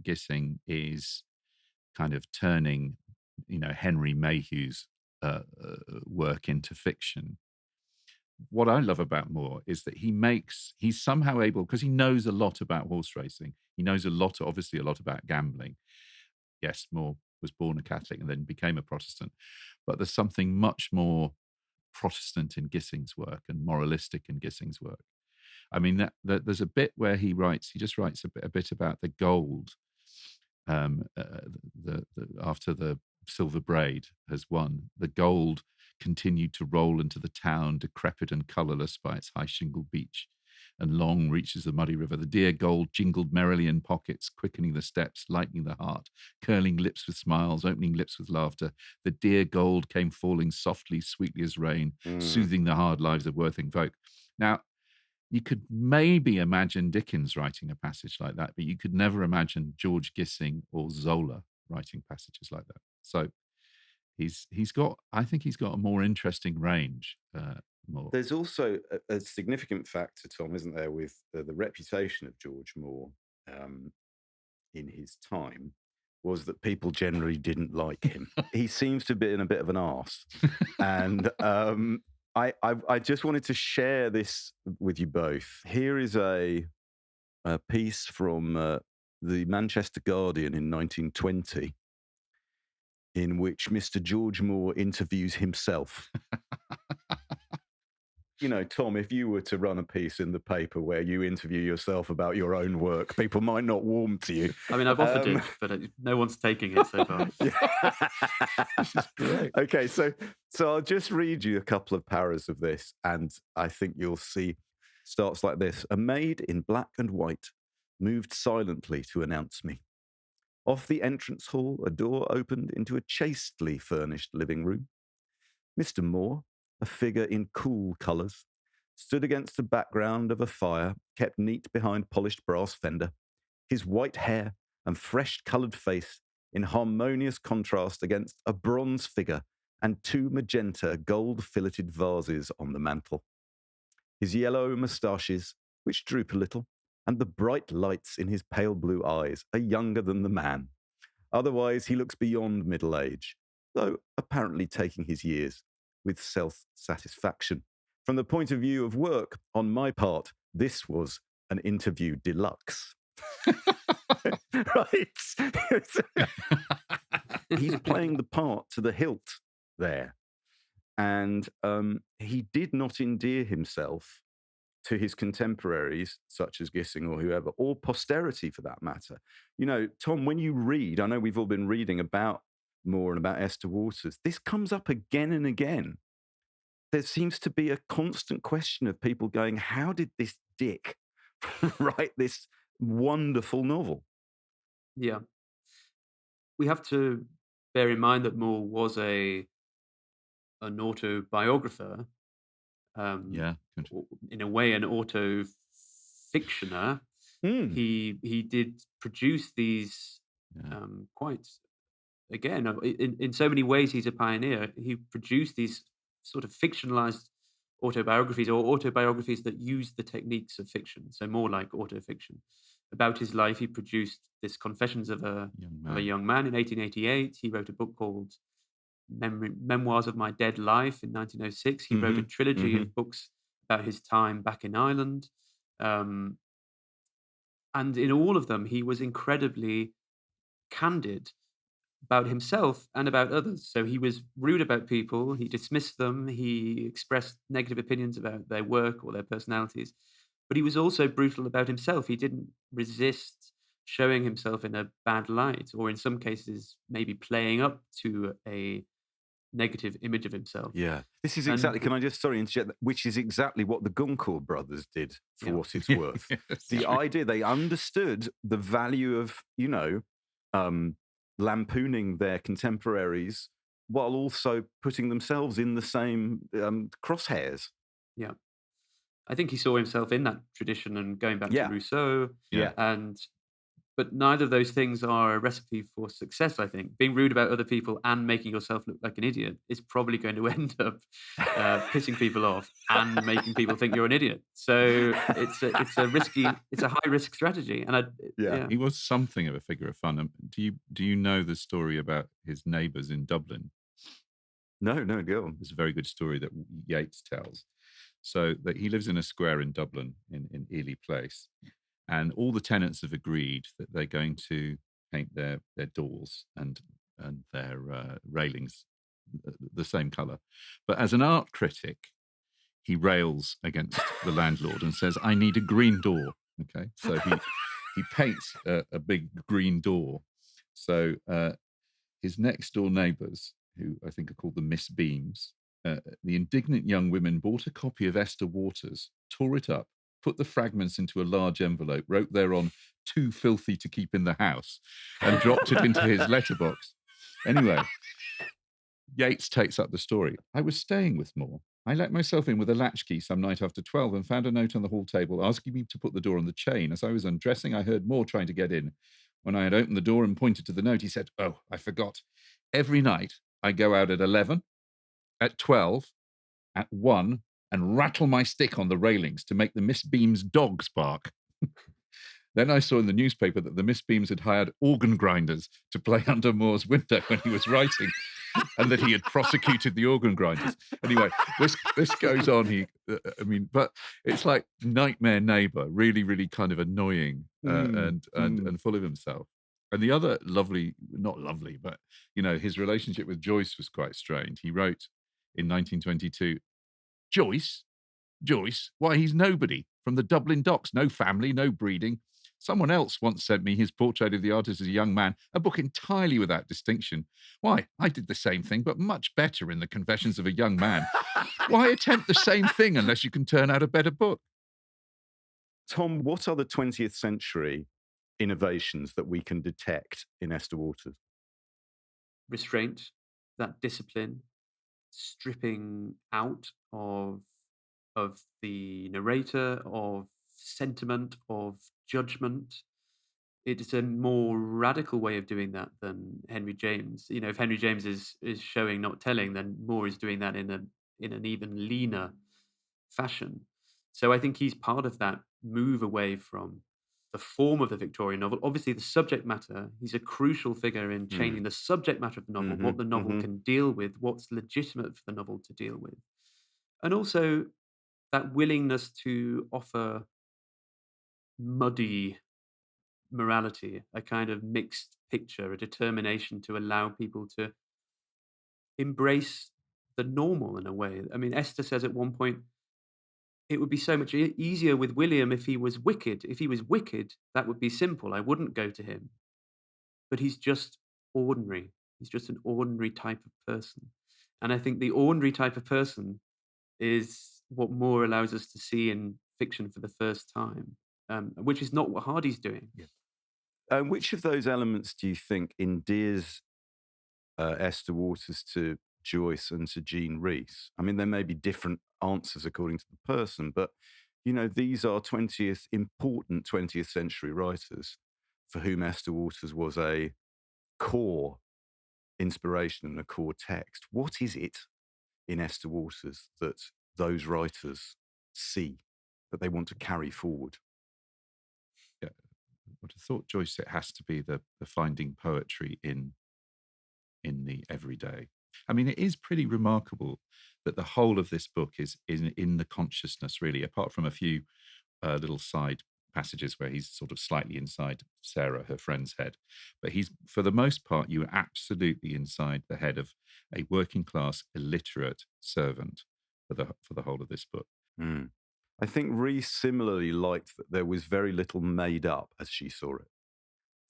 Gissing is kind of turning, Henry Mayhew's work into fiction. What I love about Moore is that he's somehow able, because he knows a lot about horse racing. He knows obviously a lot about gambling. Yes, Moore was born a Catholic and then became a Protestant, but there's something much more Protestant in Gissing's work and moralistic in Gissing's work. I mean, that there's a bit where he just writes a bit about the gold after the Silver Braid has won. The gold continued to roll into the town, decrepit and colourless by its high shingle beach. and long reaches the muddy river. The dear gold jingled merrily in pockets, quickening the steps, lightening the heart, curling lips with smiles, opening lips with laughter. The dear gold came falling softly, sweetly as rain, soothing the hard lives of worthing folk. Now, you could maybe imagine Dickens writing a passage like that, but you could never imagine George Gissing or Zola writing passages like that. So I think he's got a more interesting range. Moore. There's also a significant factor, Tom, isn't there, with the reputation of George Moore in his time was that people generally didn't like him. He seems to be in a bit of an arse. And I just wanted to share this with you both. Here is a piece from the Manchester Guardian in 1920 in which Mr. George Moore interviews himself. You know, Tom, if you were to run a piece in the paper where you interview yourself about your own work, people might not warm to you. I mean, I've offered it, but no one's taking it so far. Okay, so I'll just read you a couple of paras of this, and I think you'll see. Starts like this. A maid in black and white moved silently to announce me. Off the entrance hall, a door opened into a chastely furnished living room. Mr. Moore, a figure in cool colours, stood against the background of a fire kept neat behind polished brass fender, his white hair and fresh-coloured face in harmonious contrast against a bronze figure and two magenta gold-filleted vases on the mantel. His yellow moustaches, which droop a little, and the bright lights in his pale blue eyes are younger than the man. Otherwise, he looks beyond middle age, though apparently taking his years with self-satisfaction. From the point of view of work, on my part, this was an interview deluxe. Right? He's playing the part to the hilt there. And he did not endear himself to his contemporaries, such as Gissing or whoever, or posterity for that matter. You know, Tom, when you read, I know we've all been reading about Moore and about Esther Waters, this comes up again and again. There seems to be a constant question of people going, how did this dick write this wonderful novel? Yeah. We have to bear in mind that Moore was an autobiographer. In a way, an auto-fictioner. He did produce these quite, again, in so many ways he's a pioneer. He produced these sort of fictionalized autobiographies, or autobiographies that use the techniques of fiction, so more like autofiction. About his life, he produced this Confessions of a Young Man in 1888. He wrote a book called Memoirs of My Dead Life in 1906. He wrote a trilogy of books about his time back in Ireland. And in all of them, he was incredibly candid about himself and about others. So he was rude about people, he dismissed them, he expressed negative opinions about their work or their personalities, but he was also brutal about himself. He didn't resist showing himself in a bad light, or in some cases, maybe playing up to a negative image of himself. Yeah. This is exactly, can I just, interject, which is exactly what the Goncourt brothers did for what it's worth. The idea, they understood the value of, you know, lampooning their contemporaries while also putting themselves in the same crosshairs. Yeah. I think he saw himself in that tradition, and going back to Rousseau. But neither of those things are a recipe for success, I think. Being rude about other people and making yourself look like an idiot is probably going to end up pissing people off and making people think you're an idiot. So it's a high risk strategy. And he was something of a figure of fun. Do you know the story about his neighbours in Dublin? No, go on. It's a very good story that Yeats tells. So that he lives in a square in Dublin, in Ely Place. And all the tenants have agreed that they're going to paint their doors and their railings the same colour. But as an art critic, he rails against the landlord and says, "I need a green door." Okay, so he paints a big green door. So his next door neighbours, who I think are called the Miss Beams, the indignant young women bought a copy of Esther Waters, tore it up, put the fragments into a large envelope, wrote thereon, "Too filthy to keep in the house," and dropped it into his letterbox. Anyway, Yeats takes up the story. "I was staying with Moore. I let myself in with a latchkey some night after 12 and found a note on the hall table asking me to put the door on the chain. As I was undressing, I heard Moore trying to get in. When I had opened the door and pointed to the note, he said, 'Oh, I forgot. Every night I go out at 11, at 12, at 1, and rattle my stick on the railings to make the Miss Beam's dogs bark.' Then I saw in the newspaper that the Miss Beams had hired organ grinders to play under Moore's window when he was writing, and that he had prosecuted the organ grinders. Anyway, this goes on. But it's like nightmare neighbor, really, really kind of annoying and full of himself. And the other not lovely, but his relationship with Joyce was quite strained. He wrote in 1922, Joyce, why, he's nobody. From the Dublin docks, no family, no breeding. Someone else once sent me his portrait of the artist as a young man, a book entirely without distinction. Why, I did the same thing, but much better in the Confessions of a Young Man. Why attempt the same thing unless you can turn out a better book?" Tom, what are the 20th century innovations that we can detect in Esther Waters? Restraint, that discipline, stripping out of the narrator, of sentiment, of judgment. It's a more radical way of doing that than Henry James. If Henry James is showing, not telling, then Moore is doing that in an even leaner fashion. So I think he's part of that move away from the form of the Victorian novel. Obviously, the subject matter, he's a crucial figure in changing the subject matter of the novel, what the novel can deal with, what's legitimate for the novel to deal with. And also that willingness to offer muddy morality, a kind of mixed picture, a determination to allow people to embrace the normal in a way. I mean, Esther says at one point, it would be so much easier with William if he was wicked. If he was wicked, that would be simple. I wouldn't go to him. But he's just ordinary. He's just an ordinary type of person. And I think the ordinary type of person is what Moore allows us to see in fiction for the first time, which is not what Hardy's doing. Yeah. Which of those elements do you think endears Esther Waters to Joyce and to Jean Rhys? I mean, there may be different answers according to the person, but these are important 20th century writers for whom Esther Waters was a core inspiration and a core text. What is it in Esther Waters that those writers see that they want to carry forward? Yeah, I would have thought, Joyce, it has to be the finding poetry in the everyday. I mean, it is pretty remarkable that the whole of this book is in the consciousness, really, apart from a few little side passages where he's sort of slightly inside Sarah, her friend's head. But he's, for the most part, you are absolutely inside the head of a working class, illiterate servant for the whole of this book. Mm. I think Rhys similarly liked that there was very little made up as she saw it.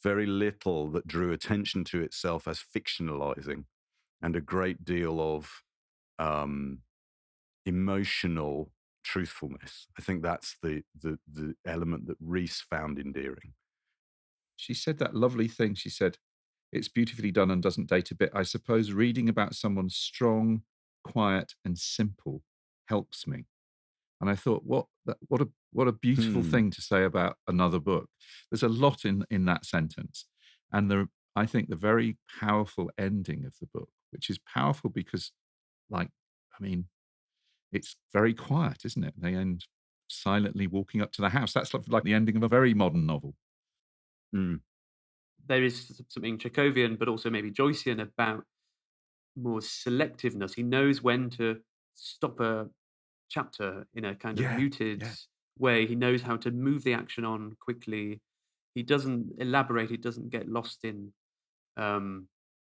Very little that drew attention to itself as fictionalizing, and a great deal of emotional truthfulness. I think that's the element that Rhys found endearing. She said that lovely thing. She said, "It's beautifully done and doesn't date a bit. I suppose reading about someone strong, quiet, and simple helps me." And I thought, what a beautiful thing to say about another book. There's a lot in that sentence. And I think the very powerful ending of the book, which is powerful because, it's very quiet, isn't it? They end silently walking up to the house. That's like the ending of a very modern novel. Mm. There is something Chekhovian, but also maybe Joycean about Moore's selectiveness. He knows when to stop a chapter in a kind of muted way. He knows how to move the action on quickly. He doesn't elaborate. He doesn't get lost in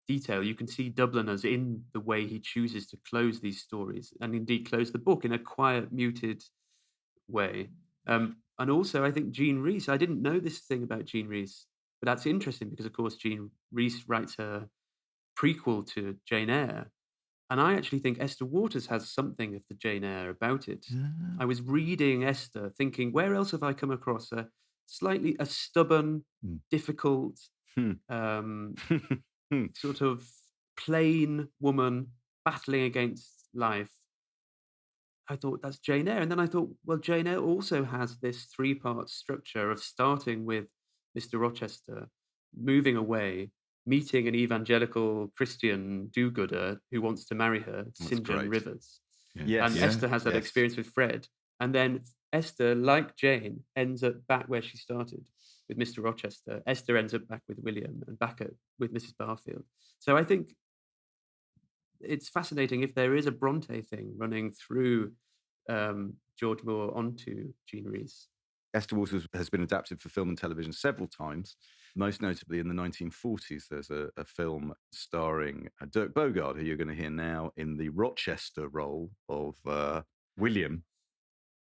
detail. You can see Dubliners in the way he chooses to close these stories, and indeed close the book in a quiet, muted way. And also, I think Jean Rhys, I didn't know this thing about Jean Rhys, but that's interesting because, of course, Jean Rhys writes her prequel to Jane Eyre, And I actually think Esther Waters has something of the Jane Eyre about it. I was reading Esther thinking, where else have I come across a stubborn, difficult, sort of plain woman battling against life? I thought that's Jane Eyre. And then I thought, well, Jane Eyre also has this 3-part structure of starting with Mr. Rochester, moving away, meeting an evangelical Christian do-gooder who wants to marry her, St. John Rivers. Yes. And Esther has that experience with Fred. And then Esther, like Jane, ends up back where she started with Mr. Rochester. Esther ends up back with William and back with Mrs. Barfield. So I think it's fascinating if there is a Bronte thing running through George Moore onto Jean Rhys. Esther Waters has been adapted for film and television several times. Most notably in the 1940s, there's a film starring Dirk Bogarde, who you're going to hear now in the Rochester role of William.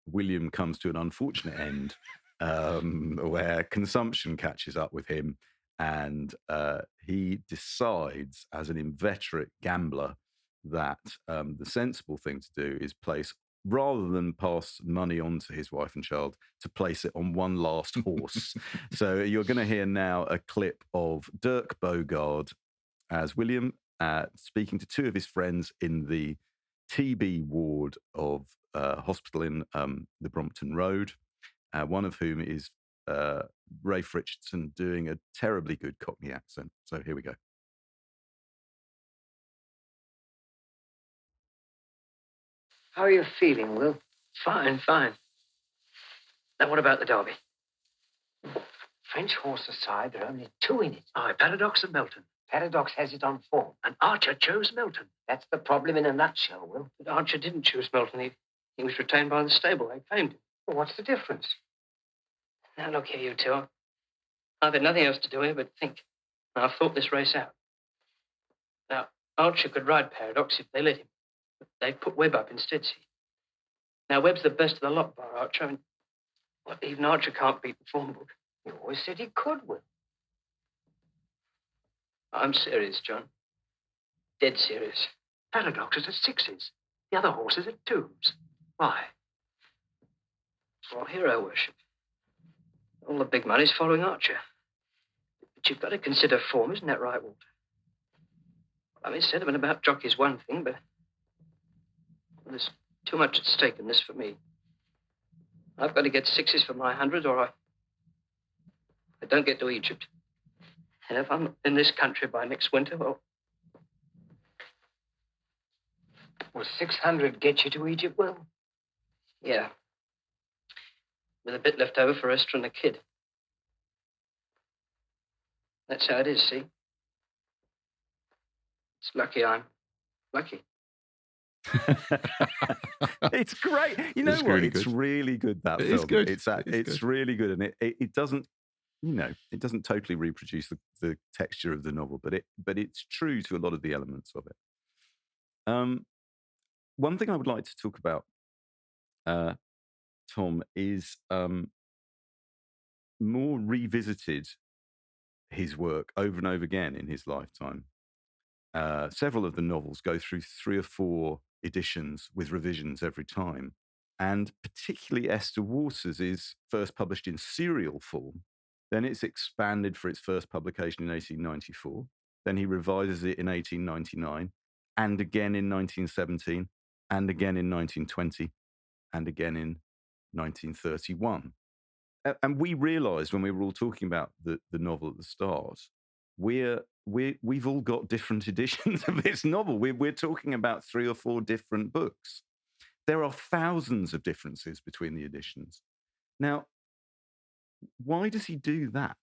William comes to an unfortunate end where consumption catches up with him, and he decides, as an inveterate gambler, that the sensible thing to do is place, rather than pass money on to his wife and child, to place it on one last horse. So you're going to hear now a clip of Dirk Bogarde as William speaking to 2 of his friends in the TB ward of hospital in the Brompton Road, one of whom is Rafe Richardson doing a terribly good Cockney accent. So here we go. How are you feeling, Will? Fine, fine. Now, what about the Derby? French horse aside, there are only 2 in it. Aye, Paradox and Melton. Paradox has it on form. And Archer chose Melton. That's the problem in a nutshell, Will. But Archer didn't choose Melton. He was retained by the stable. They claimed him. Well, what's the difference? Now, look here, you 2. I've had nothing else to do here but think. I've thought this race out. Now, Archer could ride Paradox if they let him. But they'd put Webb up instead, see. Now, Webb's the best of the lot, bar Archer. I mean, well, even Archer can't beat the form book. You always said he could, Will. I'm serious, John. Dead serious. Paradox is at 6s. The other horses at 2s. Why? Well, hero worship. All the big money's following Archer. But you've got to consider form, isn't that right, Walter? I mean, sentiment about jockey's one thing, but there's too much at stake in this for me. I've got to get 6s for my 100, or I don't get to Egypt. And if I'm in this country by next winter, well... Will 600 get you to Egypt, Will? Yeah. With a bit left over for Esther and the kid. That's how it is, see? It's lucky I'm lucky. It's great. You know what? It's really good, that film. It's good. It's really good. And it doesn't, it doesn't totally reproduce the texture of the novel, but it's true to a lot of the elements of it. One thing I would like to talk about, Tom, is Moore revisited his work over and over again in his lifetime. Several of the novels go through 3 or 4 editions with revisions every time. And particularly Esther Waters is first published in serial form. Then it's expanded for its first publication in 1894. Then he revises it in 1899, and again in 1917, and again in 1920, and again in 1931. And we realized when we were all talking about the novel at the start, we've all got different editions of this novel. We're talking about 3 or 4 different books. There are thousands of differences between the editions. Now, why does he do that?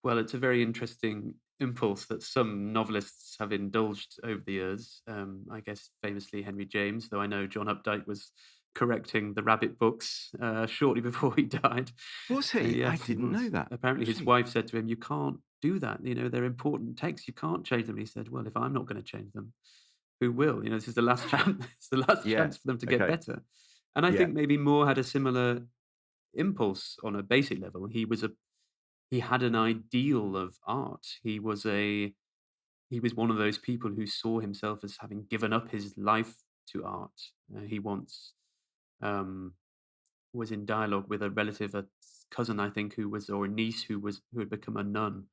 Well, it's a very interesting impulse that some novelists have indulged over the years. I guess famously Henry James, though I know John Updike was correcting the Rabbit books shortly before he died. Was he? Yes, I didn't know that. Apparently his wife said to him, "You can't do that. They're important texts. You can't change them." And he said, "Well, if I'm not going to change them, who will? This is the last chance. It's the last chance for them to get better." And I think maybe Moore had a similar impulse on a basic level. He had an ideal of art. He was a he was one of those people who saw himself as having given up his life to art. He once was in dialogue with a relative, a cousin, I think, or a niece who had become a nun,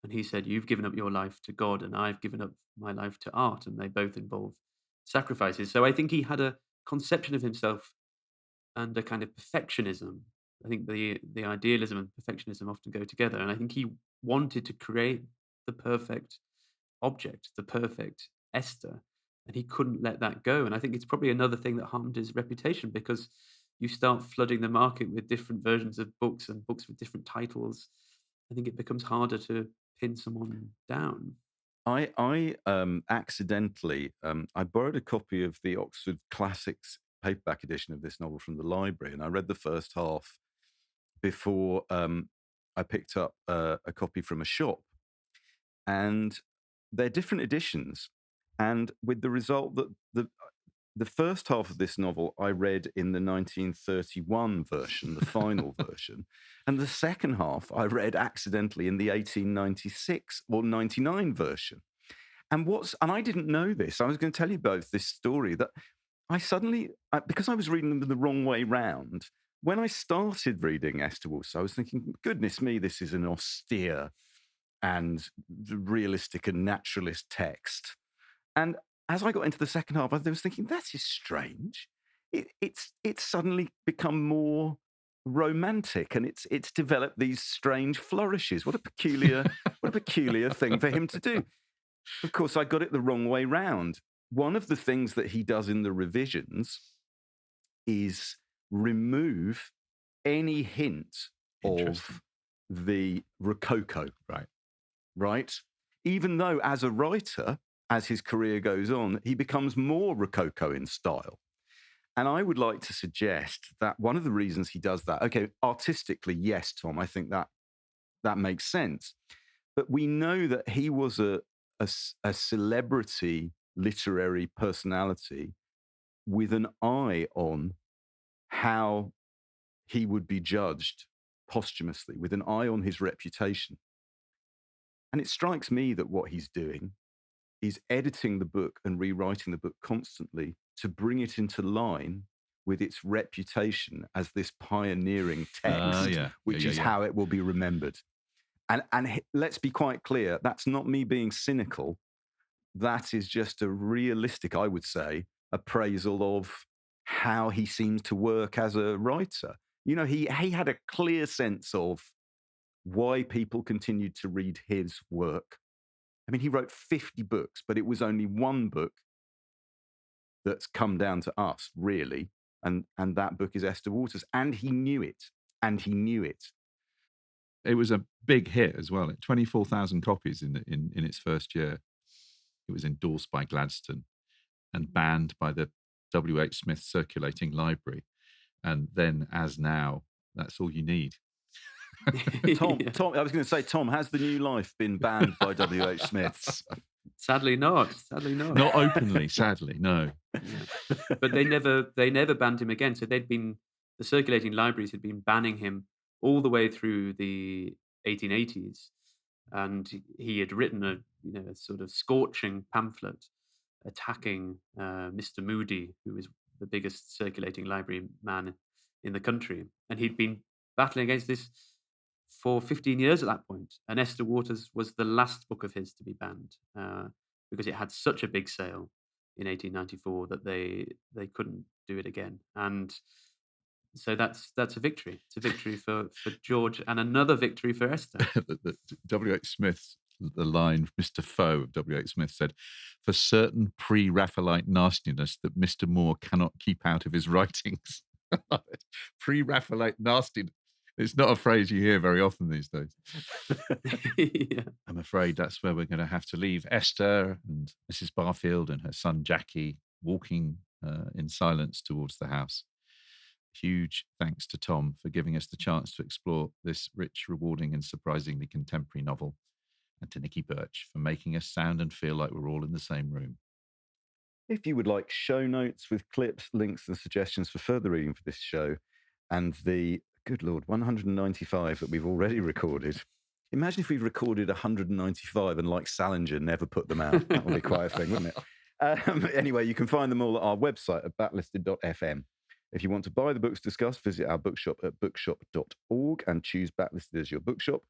and he said, "You've given up your life to God, and I've given up my life to art," and they both involve sacrifices. So I think he had a conception of himself and a kind of perfectionism. I think the idealism and perfectionism often go together, and I think he wanted to create the perfect object, the perfect Esther, and he couldn't let that go. And I think it's probably another thing that harmed his reputation, because you start flooding the market with different versions of books and books with different titles. I think it becomes harder to pin someone down. I accidentally, I borrowed a copy of the Oxford Classics paperback edition of this novel from the library, and I read the first half before I picked up a copy from a shop. And they're different editions, and with the result that the first half of this novel I read in the 1931 version, the final version, and the second half I read accidentally in the 1896 or 99 version. And I didn't know this. I was going to tell you both this story that I suddenly, because I was reading them the wrong way round, when I started reading Esther Waters, I was thinking, goodness me, this is an austere and realistic and naturalist text. And as I got into the second half, I was thinking, that is strange. It's suddenly become more romantic, and it's developed these strange flourishes. What a peculiar thing for him to do. Of course, I got it the wrong way round. One of the things that he does in the revisions is remove any hint of the Rococo. Right? Even though as a writer, as his career goes on, he becomes more Rococo in style. And I would like to suggest that one of the reasons he does that, okay, artistically, yes, Tom, I think that makes sense. But we know that he was a celebrity literary personality with an eye on how he would be judged posthumously, with an eye on his reputation. And it strikes me that what he's doing is editing the book and rewriting the book constantly to bring it into line with its reputation as this pioneering text, which is how it will be remembered. And let's be quite clear, that's not me being cynical. That is just a realistic, I would say, appraisal of how he seems to work as a writer. You know, he had a clear sense of why people continued to read his work. I mean, he wrote 50 books, but it was only one book that's come down to us, really. And that book is Esther Waters. And he knew it. It was a big hit as well. 24,000 copies in its first year. It was endorsed by Gladstone and banned by the W.H. Smith Circulating Library. And then, as now, that's all you need. Tom, I was going to say, Tom, has the New Life been banned by W.H. Smith's? Sadly not. Not openly, sadly, no. Yeah. But they never banned him again. So the circulating libraries had been banning him all the way through the 1880s, and he had written a sort of scorching pamphlet attacking Mr. Moody, who was the biggest circulating library man in the country, and he'd been battling against this for 15 years at that point. And Esther Waters was the last book of his to be banned because it had such a big sale in 1894 that they couldn't do it again. And so that's a victory. It's a victory for George, and another victory for Esther. W.H. Smith, the line Mr. Foe of W.H. Smith said, "For certain pre-Raphaelite nastiness that Mr. Moore cannot keep out of his writings." Pre-Raphaelite nastiness. It's not a phrase you hear very often these days. Yeah. I'm afraid that's where we're going to have to leave Esther and Mrs. Barfield and her son Jackie walking in silence towards the house. Huge thanks to Tom for giving us the chance to explore this rich, rewarding and surprisingly contemporary novel, and to Nikki Birch for making us sound and feel like we're all in the same room. If you would like show notes with clips, links and suggestions for further reading for this show, and the, good Lord, 195 that we've already recorded, Imagine if we recorded 195 and, like Salinger, never put them out. That would be quite a thing, wouldn't it? Anyway, you can find them all at our website at backlisted.fm. If you want to buy the books discussed, visit our bookshop at bookshop.org and choose Backlisted as your bookshop.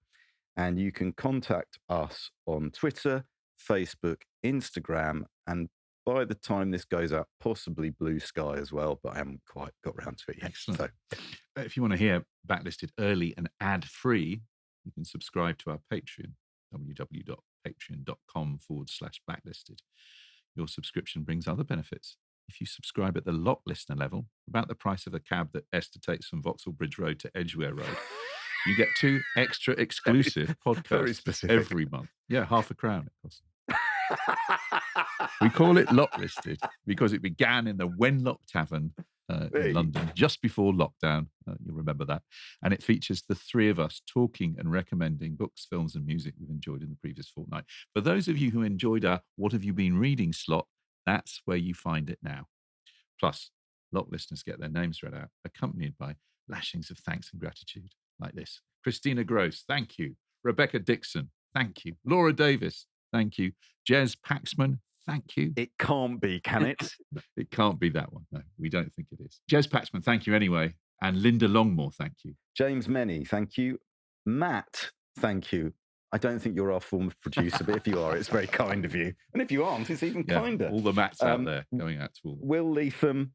And you can contact us on Twitter, Facebook, Instagram, and by the time this goes out, possibly Blue Sky as well, but I haven't quite got around to it yet. Excellent. So, if you want to hear Backlisted early and ad-free, you can subscribe to our Patreon, www.patreon.com/backlisted. Your subscription brings other benefits. If you subscribe at the lot listener level, about the price of a cab that Esther takes from Vauxhall Bridge Road to Edgware Road, you get 2 extra exclusive podcasts every month. Yeah, £0.50 it costs. We call it Lot Listed because it began in the Wenlock Tavern in London just before lockdown. You'll remember that. And it features the 3 of us talking and recommending books, films, and music we've enjoyed in the previous fortnight. For those of you who enjoyed our What Have You Been Reading slot, that's where you find it now. Plus, Lot listeners get their names read out, accompanied by lashings of thanks and gratitude like this. Christina Gross, thank you. Rebecca Dixon, thank you. Laura Davis, thank you. Jez Paxman, thank you. it can't be, can it? It can't be that one. No, we don't think it is. Jez Paxman, thank you anyway. And Linda Longmore, thank you. James Many, thank you. Matt, thank you. I don't think you're our former producer, but if you are, it's very kind of you. And if you aren't, it's even kinder. All the Matts out there going out to all. Will Leatham,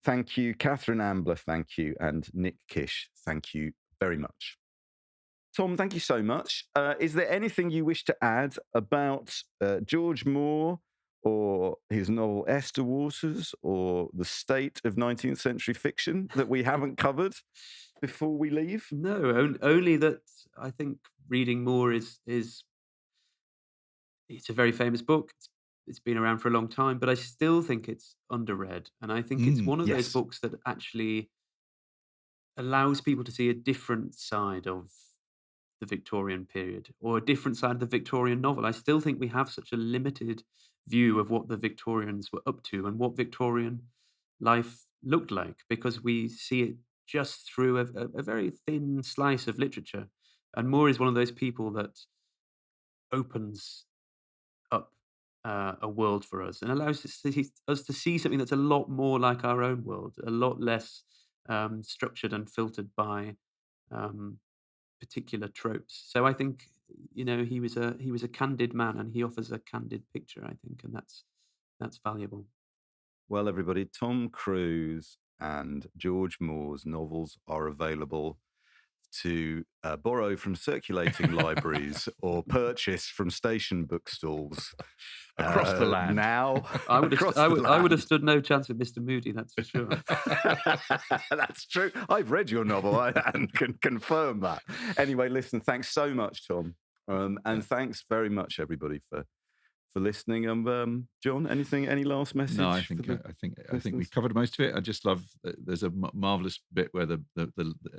thank you. Catherine Ambler, thank you. And Nick Kish, thank you very much. Tom, thank you so much. Is there anything you wish to add about George Moore or his novel Esther Waters or the state of 19th century fiction that we haven't covered before we leave? No, only that I think reading Moore is it's a very famous book. It's been around for a long time, but I still think it's underread. And I think it's one of those books that actually allows people to see a different side of the Victorian period or a different side of the Victorian novel. I still think we have such a limited view of what the Victorians were up to and what Victorian life looked like because we see it just through a very thin slice of literature. And Moore is one of those people that opens up a world for us and allows us to see something that's a lot more like our own world, a lot less structured and filtered by particular tropes. So I think he was a candid man, and he offers a candid picture. I think, and that's valuable. Well, everybody, Tom Crewe's and George Moore's novels are available to borrow from circulating libraries or purchase from station bookstalls across the land. Now, I would have stood no chance with Mr. Moody, that's for sure. That's true. I've read your novel and can confirm that. Anyway, listen, thanks so much, Tom, and thanks very much, everybody, for listening. John, any last message? No, I think we covered most of it. I just love there's a marvelous bit where the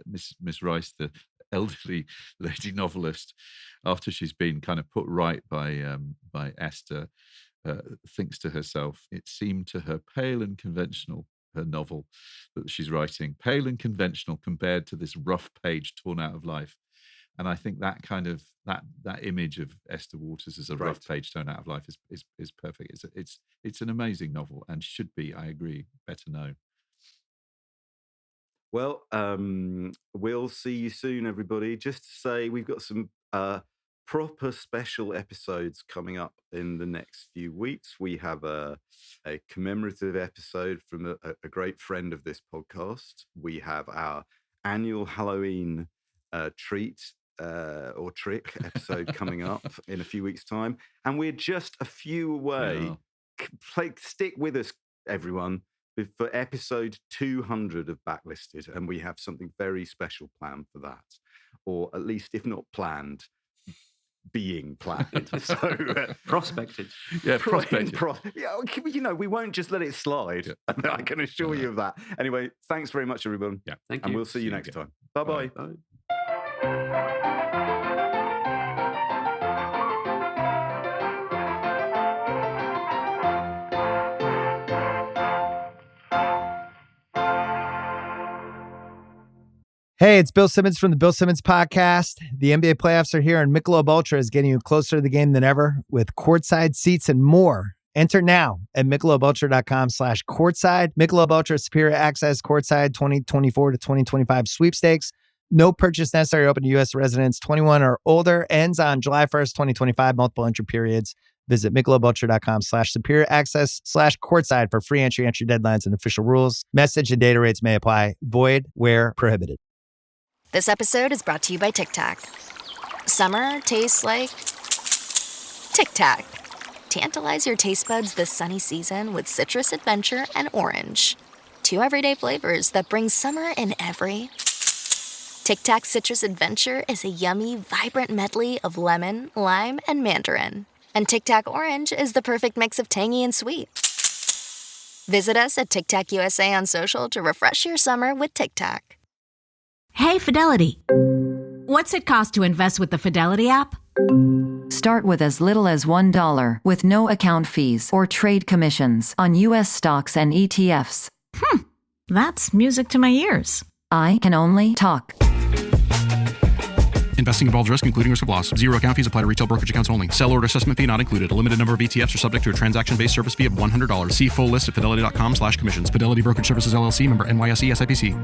Miss Rice, the elderly lady novelist, after she's been kind of put right by Esther, thinks to herself, it seemed to her pale and conventional, her novel that she's writing, pale and conventional compared to this rough page torn out of life. And I think that kind of that image of Esther Waters as a rough page torn out of life is perfect. It's an amazing novel and should be, I agree, better known. Well, we'll see you soon, everybody. Just to say, we've got some proper special episodes coming up in the next few weeks. We have a commemorative episode from a great friend of this podcast. We have our annual Halloween treat or trick episode coming up in a few weeks' time. And we're just a few away. Yeah. Stick with us, everyone, for episode 200 of Backlisted. And we have something very special planned for that. Or at least, if not planned, being planned. So prospected. Yeah, prospected. We won't just let it slide. Yeah. I can assure you of that. Anyway, thanks very much, everyone. Yeah, thank you. And we'll see you next time. Bye-bye. Bye. Hey, it's Bill Simmons from the Bill Simmons Podcast. The NBA playoffs are here, and Michelob Ultra is getting you closer to the game than ever with courtside seats and more. Enter now at MichelobUltra.com/courtside. Michelob Ultra Superior Access Courtside 2024 to 2025 sweepstakes. No purchase necessary. Open to U.S. residents 21 or older. Ends on July 1st, 2025. Multiple entry periods. Visit MichelobUltra.com/superior access/courtside for free entry deadlines, and official rules. Message and data rates may apply. Void where prohibited. This episode is brought to you by Tic Tac. Summer tastes like Tic Tac. Tantalize your taste buds this sunny season with citrus adventure and orange. 2 everyday flavors that bring summer in every. Tic Tac Citrus Adventure is a yummy, vibrant medley of lemon, lime, and mandarin. And Tic Tac Orange is the perfect mix of tangy and sweet. Visit us at Tic Tac USA on social to refresh your summer with Tic Tac. Hey, Fidelity. What's it cost to invest with the Fidelity app? Start with as little as $1 with no account fees or trade commissions on U.S. stocks and ETFs. That's music to my ears. I can only talk. Investing involves risk, including risk of loss. Zero account fees apply to retail brokerage accounts only. Sell order assessment fee not included. A limited number of ETFs are subject to a transaction-based service fee of $100. See full list at fidelity.com/commissions. Fidelity Brokerage Services, LLC, member NYSE SIPC.